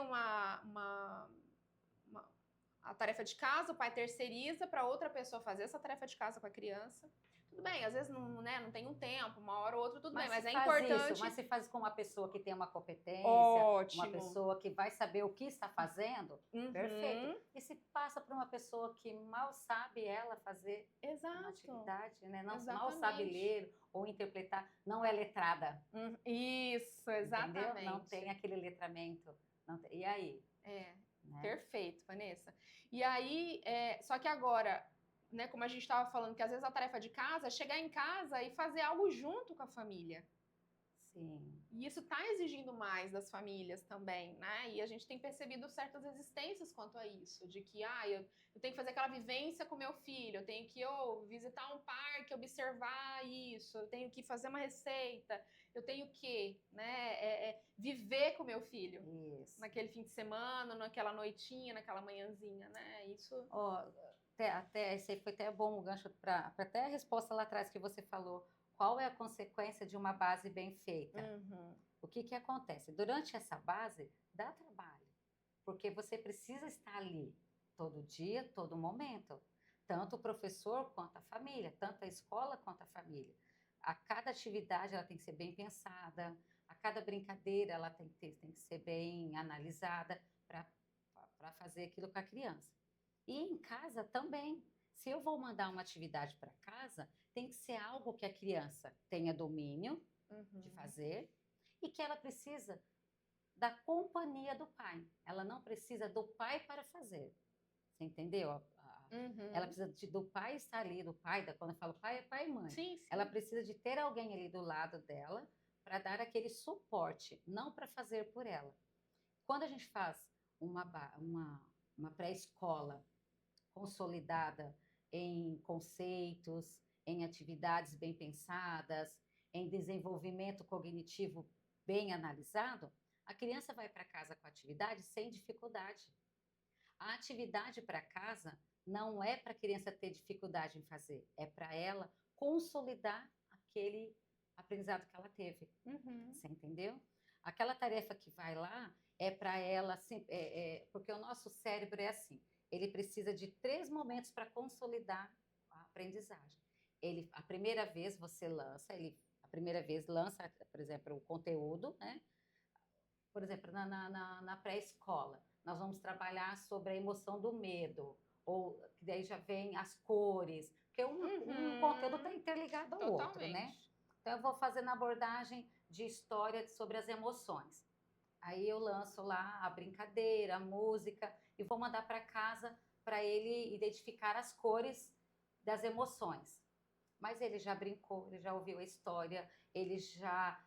a tarefa de casa, o pai terceiriza para outra pessoa fazer essa tarefa de casa com a criança. Tudo bem, às vezes não tem um tempo, uma hora ou outra, tudo bem, mas é importante. Mas se faz com uma pessoa que tem uma competência, ótimo. Uma pessoa que vai saber o que está fazendo, perfeito. E se passa para uma pessoa que mal sabe ela fazer uma atividade, né? Mal sabe ler ou interpretar, não é letrada. Isso, exatamente. Entendeu? Não tem aquele letramento. E aí? Né? Perfeito, Vanessa. E aí, só que agora, né, como a gente estava falando, que às vezes a tarefa de casa é chegar em casa e fazer algo junto com a família. Sim. E isso está exigindo mais das famílias também, né? E a gente tem percebido certas resistências quanto a isso, de que eu tenho que fazer aquela vivência com meu filho, eu tenho que visitar um parque, observar isso, eu tenho que fazer uma receita, eu tenho que, né, viver com meu filho Isso. naquele fim de semana, naquela noitinha, naquela manhãzinha, né? Isso. Ó, até esse aí foi até bom o gancho para até a resposta lá atrás que você falou. Qual é a consequência de uma base bem feita? Uhum. O que acontece? Durante essa base, dá trabalho, porque você precisa estar ali todo dia, todo momento. Tanto o professor quanto a família, tanto a escola quanto a família. A cada atividade ela tem que ser bem pensada, a cada brincadeira ela tem que ser bem analisada para fazer aquilo com a criança. E em casa também. Se eu vou mandar uma atividade para casa, tem que ser algo que a criança tenha domínio de fazer e que ela precisa da companhia do pai. Ela não precisa do pai para fazer. Você entendeu? Ela precisa do pai estar ali, do pai, quando eu falo pai, é pai e mãe. Sim, sim. Ela precisa de ter alguém ali do lado dela para dar aquele suporte, não para fazer por ela. Quando a gente faz uma pré-escola consolidada em conceitos, em atividades bem pensadas, em desenvolvimento cognitivo bem analisado, a criança vai para casa com a atividade sem dificuldade. A atividade para casa não é para a criança ter dificuldade em fazer, é para ela consolidar aquele aprendizado que ela teve. Você entendeu? Aquela tarefa que vai lá é para ela, porque o nosso cérebro é assim, ele precisa de 3 momentos para consolidar a aprendizagem. A primeira vez você lança, a primeira vez lança, por exemplo, o conteúdo, né? Por exemplo, na pré-escola, nós vamos trabalhar sobre a emoção do medo, ou que daí já vem as cores, porque um conteúdo está interligado ao outro, né? Então, eu vou fazer na abordagem de história sobre as emoções. Aí eu lanço lá a brincadeira, a música, e vou mandar para casa para ele identificar as cores das emoções. Mas ele já brincou, ele já ouviu a história, ele já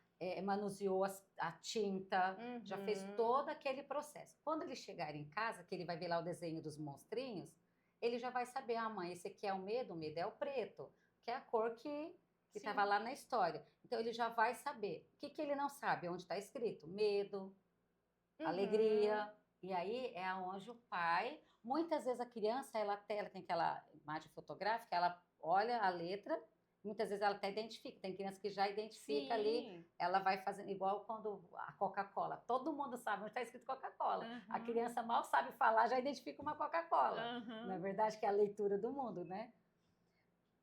manuseou a tinta, já fez todo aquele processo. Quando ele chegar em casa, que ele vai ver lá o desenho dos monstrinhos, ele já vai saber, mãe, esse aqui é o medo é o preto, que é a cor que estava lá na história. Então, ele já vai saber. O que ele não sabe? Onde está escrito? Medo, alegria. E aí é onde o pai... Muitas vezes a criança, ela tem aquela imagem fotográfica, ela olha a letra, muitas vezes ela até identifica. Tem criança que já identifica ali, ela vai fazendo igual quando a Coca-Cola. Todo mundo sabe onde está escrito Coca-Cola. A criança mal sabe falar, já identifica uma Coca-Cola. Na verdade, que é a leitura do mundo, né?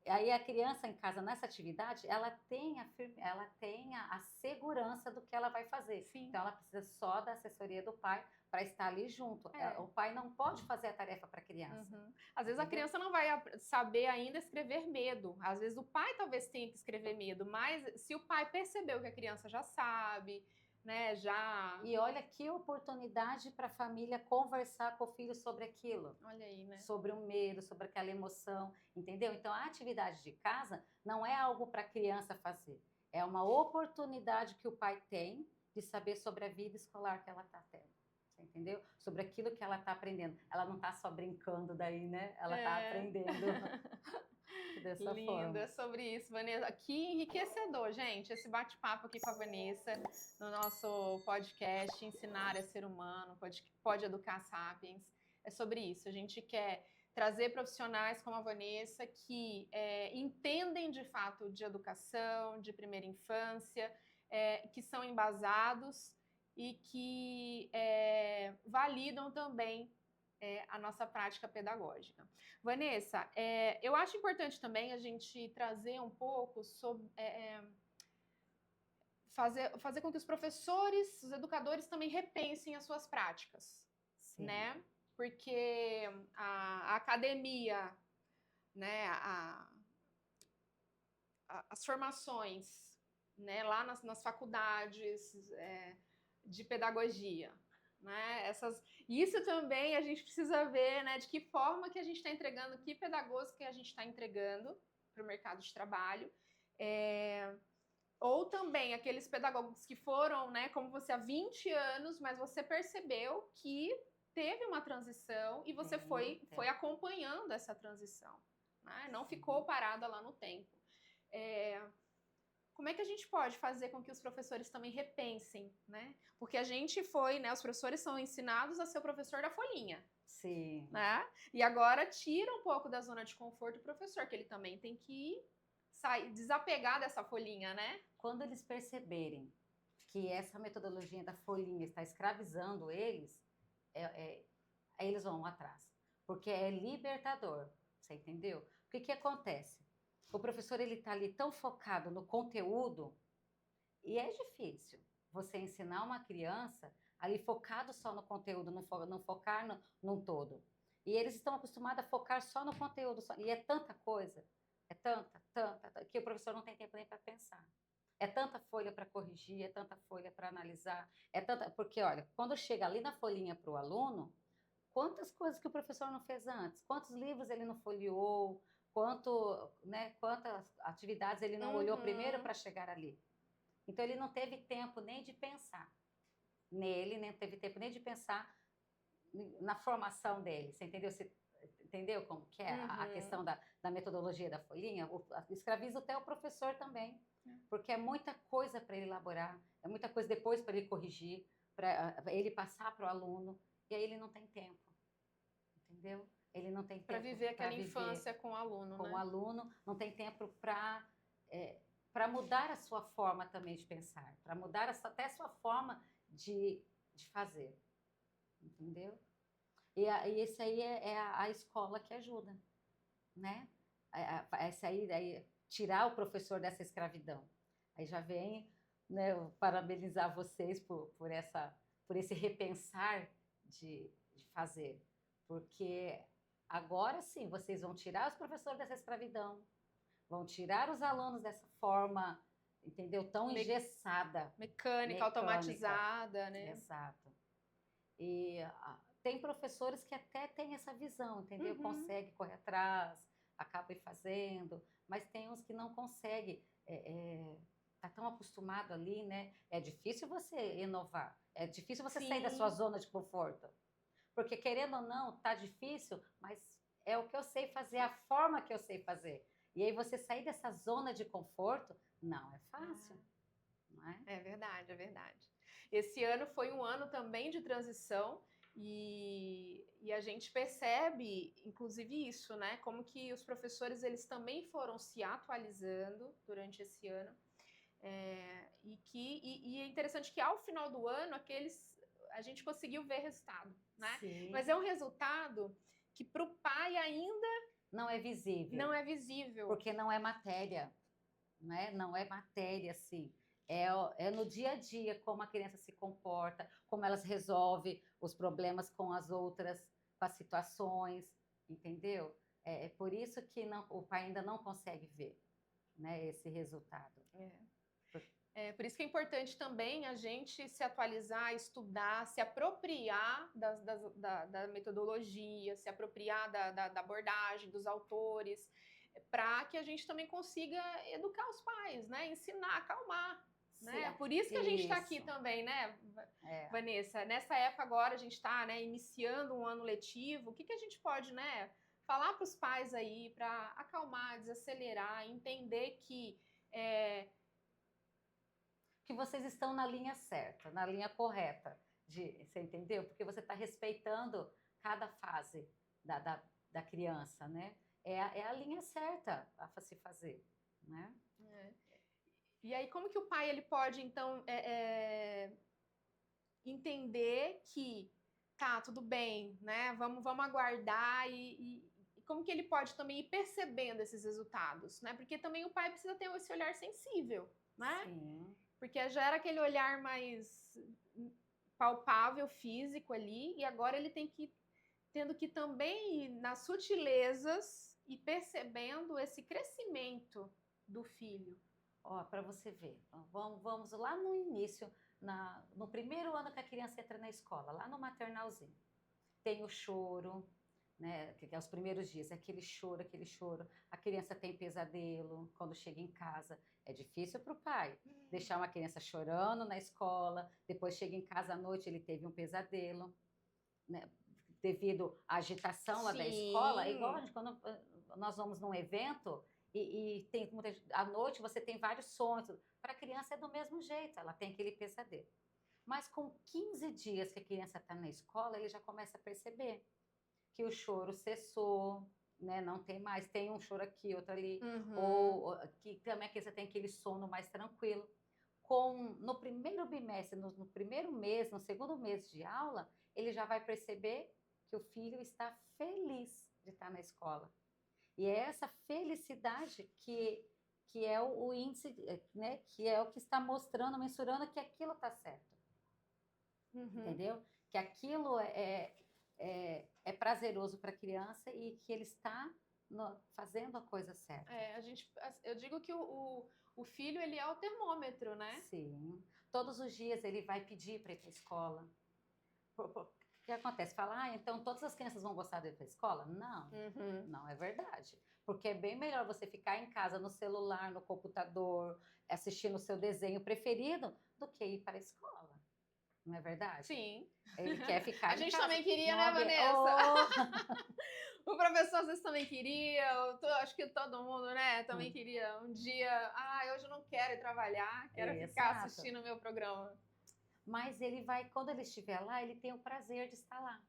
Aí a criança em casa, nessa atividade, ela tem a segurança do que ela vai fazer. Sim. Então, ela precisa só da assessoria do pai para estar ali junto. O pai não pode fazer a tarefa para a criança. Às vezes a criança não vai saber ainda escrever medo. Às vezes o pai talvez tenha que escrever medo, mas se o pai percebeu que a criança já sabe, né, já... E olha que oportunidade para a família conversar com o filho sobre aquilo. Olha aí, né? Sobre o medo, sobre aquela emoção, entendeu? Então, a atividade de casa não é algo para a criança fazer. É uma oportunidade que o pai tem de saber sobre a vida escolar que ela está tendo. Você entendeu? Sobre aquilo que ela está aprendendo. Ela não está só brincando daí, né? Ela está aprendendo dessa forma. É sobre isso, Vanessa. Que enriquecedor, gente, esse bate-papo aqui com a Vanessa no nosso podcast Ensinar é Ser Humano, Pode Educar Sapiens. É sobre isso. A gente quer trazer profissionais como a Vanessa que entendem de fato de educação, de primeira infância, que são embasados e que validam também a nossa prática pedagógica. Vanessa, eu acho importante também a gente trazer um pouco sobre... fazer com que os professores, os educadores também repensem as suas práticas, né? Porque a academia, né, as formações, né, lá nas faculdades de pedagogia, né, isso também a gente precisa ver, né, de que forma que a gente está entregando, que pedagogos que a gente está entregando para o mercado de trabalho, Ou também aqueles pedagogos que foram, né, como você, há 20 anos, mas você percebeu que teve uma transição e você foi acompanhando essa transição, né? Não ficou parada lá no tempo. Como é que a gente pode fazer com que os professores também repensem, né? Porque a gente foi, né, os professores são ensinados a ser o professor da folhinha. Sim. Né? E agora tira um pouco da zona de conforto do professor, que ele também tem que sair, desapegar dessa folhinha, né? Quando eles perceberem que essa metodologia da folhinha está escravizando eles, aí eles vão atrás. Porque é libertador, você entendeu? O que acontece? O professor ele está ali tão focado no conteúdo, e é difícil você ensinar uma criança ali focado só no conteúdo, não focar num todo. E eles estão acostumados a focar só no conteúdo, e é tanta coisa, é tanta, que o professor não tem tempo nem para pensar. É tanta folha para corrigir, é tanta folha para analisar, porque olha, quando chega ali na folhinha para o aluno, quantas coisas que o professor não fez antes, quantos livros ele não folheou, quantas atividades ele não olhou primeiro para chegar ali. Então ele não teve tempo nem de pensar nele, nem teve tempo nem de pensar na formação dele. Você entendeu? Você entendeu como que é a questão da metodologia da folhinha? Escraviza até o professor também, porque é muita coisa para ele elaborar, é muita coisa depois para ele corrigir, para ele passar para o aluno, e aí ele não tem tempo, entendeu? Ele não tem tempo para viver aquela infância com o aluno, com né? o aluno, não tem tempo para mudar a sua forma também de pensar, para mudar até a sua forma de fazer, entendeu? E esse aí é a escola que ajuda, né? Esse aí, tirar o professor dessa escravidão. Aí já vem, né, parabenizar vocês por esse repensar de fazer, porque agora sim vocês vão tirar os professores dessa escravidão, vão tirar os alunos dessa forma, entendeu? Tão engessada. Mecânica, automatizada, né? Exato. E tem professores que até têm essa visão, entendeu? Consegue correr atrás, acaba fazendo, mas tem uns que não conseguem, tá tão acostumado ali, né? É difícil você inovar, é difícil você sair da sua zona de conforto. Porque querendo ou não, tá difícil, mas é o que eu sei fazer, a forma que eu sei fazer. E aí você sair dessa zona de conforto, não é fácil, não é? É verdade, é verdade. Esse ano foi um ano também de transição e a gente percebe, inclusive isso, né? Como que os professores, eles também foram se atualizando durante esse ano. E é interessante que ao final do ano, a gente conseguiu ver resultado, né? Sim. Mas é um resultado que para o pai ainda não é visível. Não é visível. Porque não é matéria, né? Não é matéria, assim. É no dia a dia como a criança se comporta, como elas resolvem os problemas com as outras, com as situações, entendeu? É por isso que o pai ainda não consegue ver, né, esse resultado. Por isso que é importante também a gente se atualizar, estudar, se apropriar da metodologia, se apropriar da abordagem, dos autores, para que a gente também consiga educar os pais, né? Ensinar, acalmar. Né? Por isso que a gente está aqui também, né, Vanessa? Nessa época agora a gente está, né, iniciando um ano letivo. O que a gente pode, né, falar para os pais aí para acalmar, desacelerar, entender que vocês estão na linha certa, na linha correta, você entendeu? Porque você está respeitando cada fase da criança, né? É a linha certa a se fazer, né? E aí, como que o pai ele pode, então, entender que tá, tudo bem, né? Vamos aguardar e como que ele pode também ir percebendo esses resultados, né? Porque também o pai precisa ter esse olhar sensível, né? Sim. Porque já era aquele olhar mais palpável, físico ali, e agora ele tem que tendo que também ir nas sutilezas e percebendo esse crescimento do filho. Ó, para você ver, vamos lá no início, no primeiro ano que a criança entra na escola, lá no maternalzinho. Tem o choro, né? Que é os primeiros dias, aquele choro, aquele choro. A criança tem pesadelo quando chega em casa. É difícil para o pai deixar uma criança chorando na escola, depois chega em casa à noite, ele teve um pesadelo, né? Devido à agitação lá da escola. É igual a Sim. gente, quando nós vamos num evento e tem à noite você tem vários sonhos. Para a criança é do mesmo jeito, ela tem aquele pesadelo. Mas com 15 dias que a criança está na escola, ele já começa a perceber que o choro cessou, né? Não tem mais, tem um choro aqui, outro ali, ou que também a criança tem aquele sono mais tranquilo. No primeiro bimestre, no primeiro mês, no segundo mês de aula, ele já vai perceber que o filho está feliz de estar na escola. E é essa felicidade que é o índice, né? Que é o que está mostrando, mensurando que aquilo está certo. Entendeu? Que aquilo é prazeroso para a criança e que ele está fazendo a coisa certa. Eu digo que o filho, ele é o termômetro, né? Sim. Todos os dias ele vai pedir para ir para a escola. O que acontece? Fala, então todas as crianças vão gostar de ir para a escola? Não, não é verdade. Porque é bem melhor você ficar em casa, no celular, no computador, assistindo o seu desenho preferido, do que ir para a escola. Não é verdade? Sim. Ele quer ficar em casa. A gente também queria, né, Vanessa? O professor às vezes também queria, acho que todo mundo, né, também queria um dia, hoje eu não quero ir trabalhar, quero ficar assistindo o meu programa. Mas ele vai, quando ele estiver lá, ele tem o prazer de estar lá.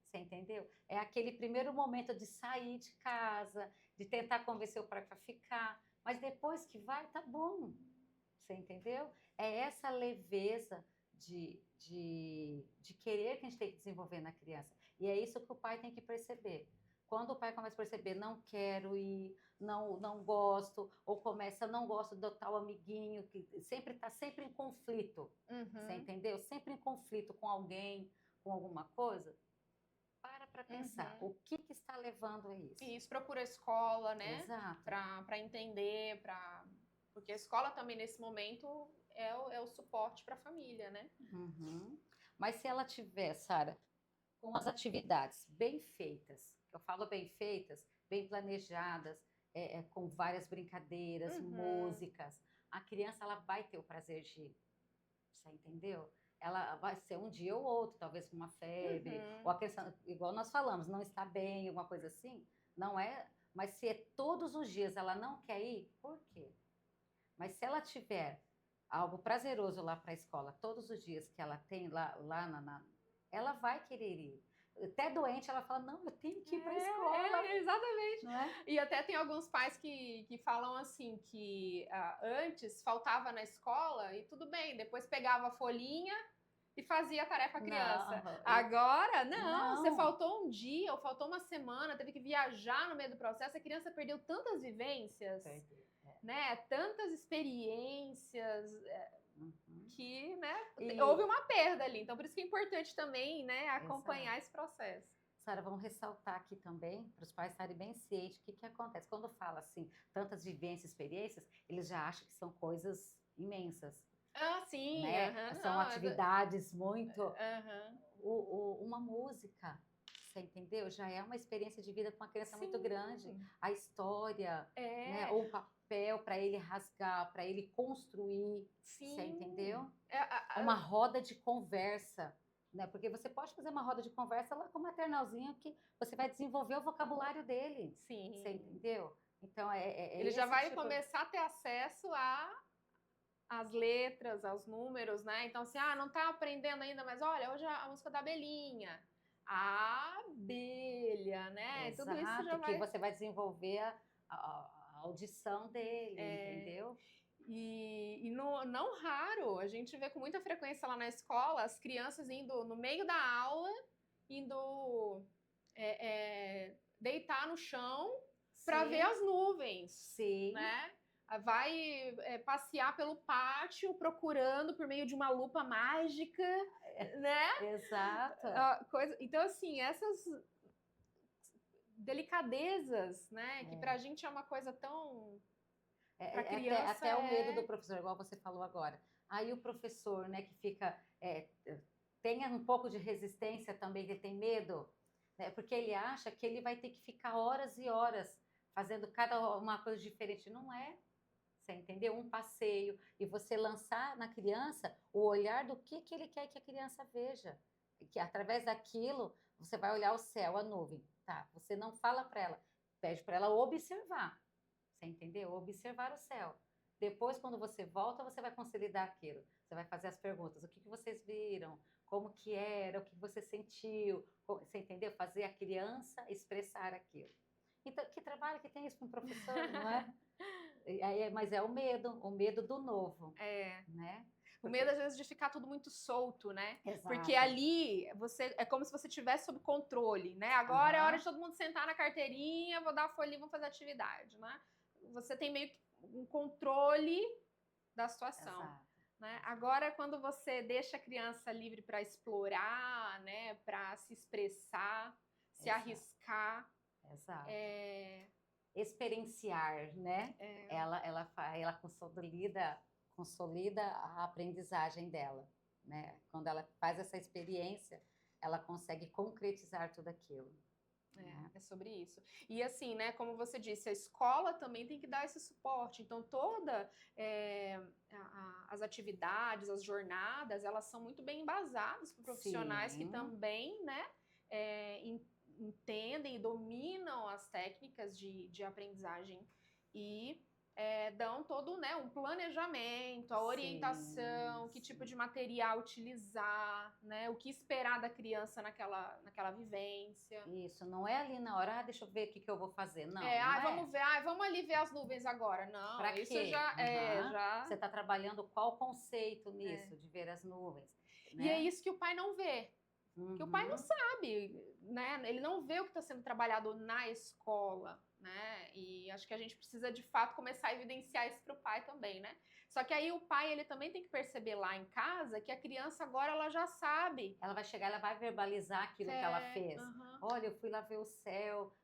Você entendeu? É aquele primeiro momento de sair de casa, de tentar convencer o pai para ficar. Mas depois que vai, tá bom. Você entendeu? É essa leveza de querer que a gente tem que desenvolver na criança. E é isso que o pai tem que perceber. Quando o pai começa a perceber, não quero ir, não gosto, ou começa, não gosto do tal amiguinho, que está sempre em conflito. Você entendeu? Sempre em conflito com alguém, com alguma coisa. Para pensar, o que está levando a isso? Isso, procura a escola, né? Exato. Para entender, porque a escola também, nesse momento, é o suporte para a família, né? Mas se ela tiver, Sara, com as atividades bem feitas, eu falo bem feitas, bem planejadas, com várias brincadeiras, músicas, a criança ela vai ter o prazer de ir. Você entendeu? Ela vai ser um dia ou outro, talvez com uma febre, ou a criança, igual nós falamos, não está bem, alguma coisa assim, não é. Mas se é todos os dias ela não quer ir, por quê? Mas se ela tiver algo prazeroso lá para a escola, todos os dias que ela tem lá ela vai querer ir. Até doente, ela fala, não, eu tenho que ir para a escola. Exatamente. Não é? E até tem alguns pais que falam assim, que antes faltava na escola e tudo bem, depois pegava a folhinha e fazia a tarefa à criança. Não, Agora, não, você faltou um dia ou faltou uma semana, teve que viajar no meio do processo, a criança perdeu tantas vivências, né? Tantas experiências... que, né, houve uma perda ali. Então, por isso que é importante também, né, acompanhar esse processo. Sara, vamos ressaltar aqui também, para os pais estarem bem cientes, o que acontece. Quando fala assim, tantas vivências, experiências, eles já acham que são coisas imensas. Sim. Né? São atividades muito... Uma música, você entendeu? Já é uma experiência de vida com uma criança muito grande. A história, né? Ou o papel para ele rasgar, para ele construir. Sim. Você entendeu? Uma roda de conversa. Né? Porque você pode fazer uma roda de conversa lá com o maternalzinho que você vai desenvolver o vocabulário dele. Sim. Você entendeu? Então, ele já vai começar a ter acesso às letras, aos números, né? Então, assim, não tá aprendendo ainda, mas olha, hoje a música da abelhinha. A abelha, né? Exato, tudo isso já vai... que você vai desenvolver a audição dele, entendeu? E não raro, a gente vê com muita frequência lá na escola as crianças indo no meio da aula, indo deitar no chão para ver as nuvens. Sim. Né? Vai passear pelo pátio procurando por meio de uma lupa mágica, né? Exato. Então, assim, essas delicadezas, né? Que pra gente é uma coisa tão... Pra criança até o medo do professor, igual você falou agora. Aí o professor, né, que fica... tem um pouco de resistência também, que ele tem medo, né? Porque ele acha que ele vai ter que ficar horas e horas fazendo cada uma coisa diferente. Não é. Você entendeu? Um passeio. E você lançar na criança o olhar do que ele quer que a criança veja. E que através daquilo, você vai olhar o céu, a nuvem. Tá? Você não fala para ela, pede para ela observar. Você entendeu? Observar o céu. Depois, quando você volta, você vai consolidar aquilo. Você vai fazer as perguntas. O que vocês viram? Como que era? O que você sentiu? Você entendeu? Fazer a criança expressar aquilo. Então, que trabalho que tem isso para um professor, não é? Mas é o medo do novo, né? O medo, às vezes, de ficar tudo muito solto, né? Exato. Porque ali, é como se você tivesse sob controle, né? Agora é hora de todo mundo sentar na carteirinha, vou dar a folhinha, vamos fazer atividade, né? Você tem meio que um controle da situação. Exato. Né? Agora, quando você deixa a criança livre para explorar, né? Para se expressar, se Exato. Arriscar. Exato. Experienciar, né? Ela consolida a aprendizagem dela, né? Quando ela faz essa experiência, ela consegue concretizar tudo aquilo. É sobre isso. E assim, né, como você disse, a escola também tem que dar esse suporte. Então, as atividades, as jornadas, elas são muito bem embasadas por profissionais que também, né, entendem e dominam as técnicas de aprendizagem e dão todo, né, um planejamento, a orientação, que tipo de material utilizar, né, o que esperar da criança naquela vivência. Isso, não é ali na hora, deixa eu ver o que eu vou fazer, não. Vamos ver, vamos ali ver as nuvens agora. Não, pra isso quê? já... Você está trabalhando qual conceito nisso, de ver as nuvens? Né? E é isso que o pai não vê. Porque o pai não sabe, né? Ele não vê o que está sendo trabalhado na escola, né? E acho que a gente precisa, de fato, começar a evidenciar isso para o pai também, né? Só que aí o pai, ele também tem que perceber lá em casa que a criança agora, ela já sabe. Ela vai chegar, ela vai verbalizar aquilo que ela fez. Olha, eu fui lá ver o céu,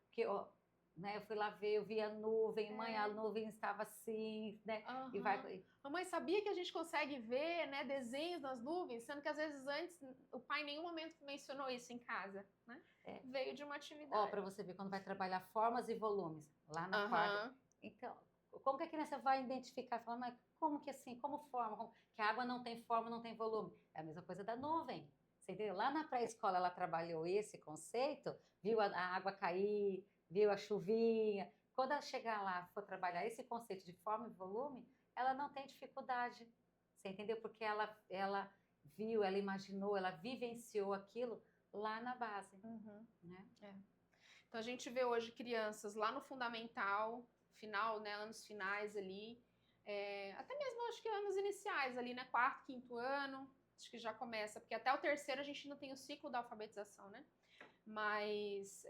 né, eu fui lá ver, eu vi a nuvem, mãe, a nuvem estava assim, né? E vai... Mamãe, sabia que a gente consegue ver, né, desenhos nas nuvens? Sendo que às vezes antes o pai em nenhum momento mencionou isso em casa, né? Veio de uma atividade. Para você ver quando vai trabalhar formas e volumes lá na quarta. Então, como que a criança vai identificar? Fala, mas como que assim? Como forma? Que a água não tem forma, não tem volume. É a mesma coisa da nuvem. Você entendeu? Lá na pré-escola ela trabalhou esse conceito, viu a água cair, viu a chuvinha. Quando ela chegar lá, for trabalhar esse conceito de forma e volume, ela não tem dificuldade. Você entendeu? Porque ela viu, ela imaginou, ela vivenciou aquilo lá na base. Né? Então a gente vê hoje crianças lá no fundamental, final, né, anos finais ali, até mesmo acho que anos iniciais ali, né, quarto, quinto ano, acho que já começa, porque até o terceiro a gente ainda tem o ciclo da alfabetização, né? Mas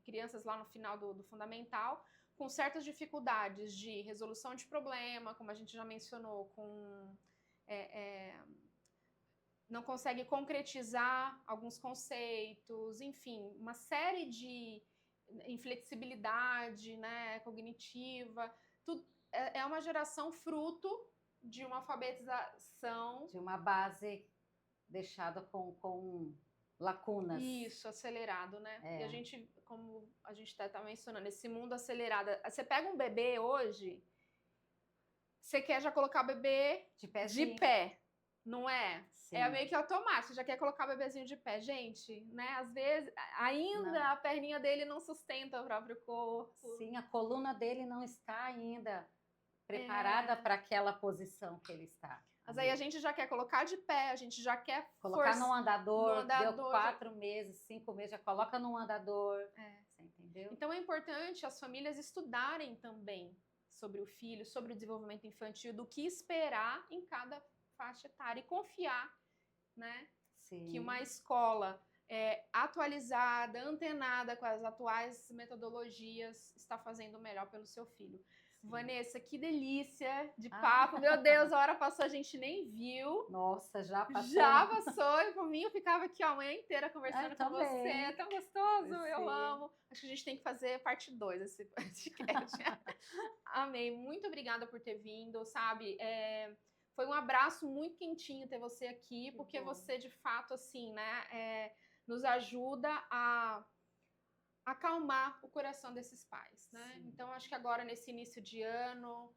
crianças lá no final do fundamental, com certas dificuldades de resolução de problema, como a gente já mencionou, não consegue concretizar alguns conceitos, enfim, uma série de inflexibilidade, né, cognitiva. É uma geração fruto de uma alfabetização. De uma base deixada com lacunas. Isso, acelerado, né? E a gente, como a gente tá mencionando, esse mundo acelerado. Você pega um bebê hoje, você quer já colocar o bebê de pé, não é? Sim. É meio que automático, você já quer colocar o bebezinho de pé. Gente, né? Às vezes, ainda a perninha dele não sustenta o próprio corpo. Sim, a coluna dele não está ainda preparada para aquela posição que ele está. Mas aí a gente já quer colocar de pé, a gente já quer colocar no andador, deu 4 meses, 5 meses, já coloca no andador. Você entendeu? Então é importante as famílias estudarem também sobre o filho, sobre o desenvolvimento infantil, do que esperar em cada faixa etária e confiar, né? Sim. Que uma escola atualizada, antenada com as atuais metodologias está fazendo o melhor pelo seu filho. Sim. Vanessa, que delícia de papo. Meu Deus, a hora passou, a gente nem viu. Nossa, já passou. Já passou. E por mim, eu ficava aqui a manhã inteira conversando com você. É tão gostoso, eu amo. Acho que a gente tem que fazer parte 2 desse podcast. Amei. Muito obrigada por ter vindo, sabe? Foi um abraço muito quentinho ter você aqui, porque você, de fato, assim, né, nos ajuda a acalmar o coração desses pais, né? Sim. Então, acho que agora, nesse início de ano,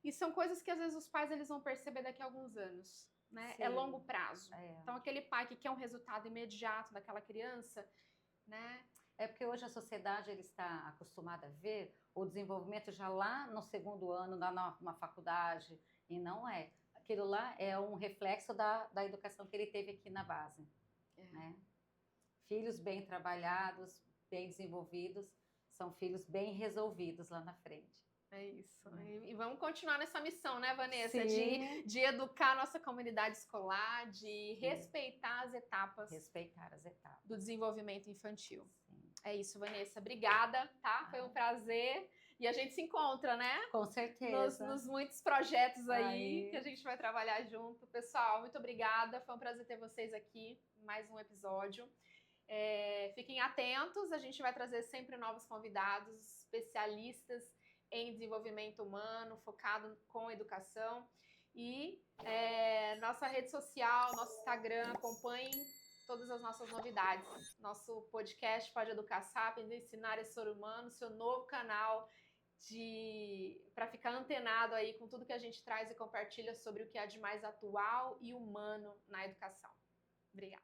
e são coisas que, às vezes, os pais eles vão perceber daqui a alguns anos, né? É Sim. longo prazo. É. Então, aquele pai que quer um resultado imediato daquela criança, né? É porque hoje a sociedade ele está acostumada a ver o desenvolvimento já lá no segundo ano, na faculdade, e não é. Aquilo lá é um reflexo da educação que ele teve aqui na base, né? Filhos bem trabalhados, bem desenvolvidos, são filhos bem resolvidos lá na frente. É isso. E vamos continuar nessa missão, né, Vanessa? Sim. De educar a nossa comunidade escolar, de respeitar as etapas do desenvolvimento infantil. Sim. É isso, Vanessa. Obrigada, tá? Foi um prazer. E a gente se encontra, né? Com certeza. Nos muitos projetos aí que a gente vai trabalhar junto. Pessoal, muito obrigada. Foi um prazer ter vocês aqui. Mais um episódio. Fiquem atentos. A gente vai trazer sempre novos convidados, especialistas em desenvolvimento humano, focado com educação. E nossa rede social, nosso Instagram, acompanhem todas as nossas novidades. Nosso podcast Pode Educar Sapiens, Ensinar é Ser Humano, seu novo canal para ficar antenado aí com tudo que a gente traz e compartilha sobre o que há de mais atual e humano na educação. Obrigada.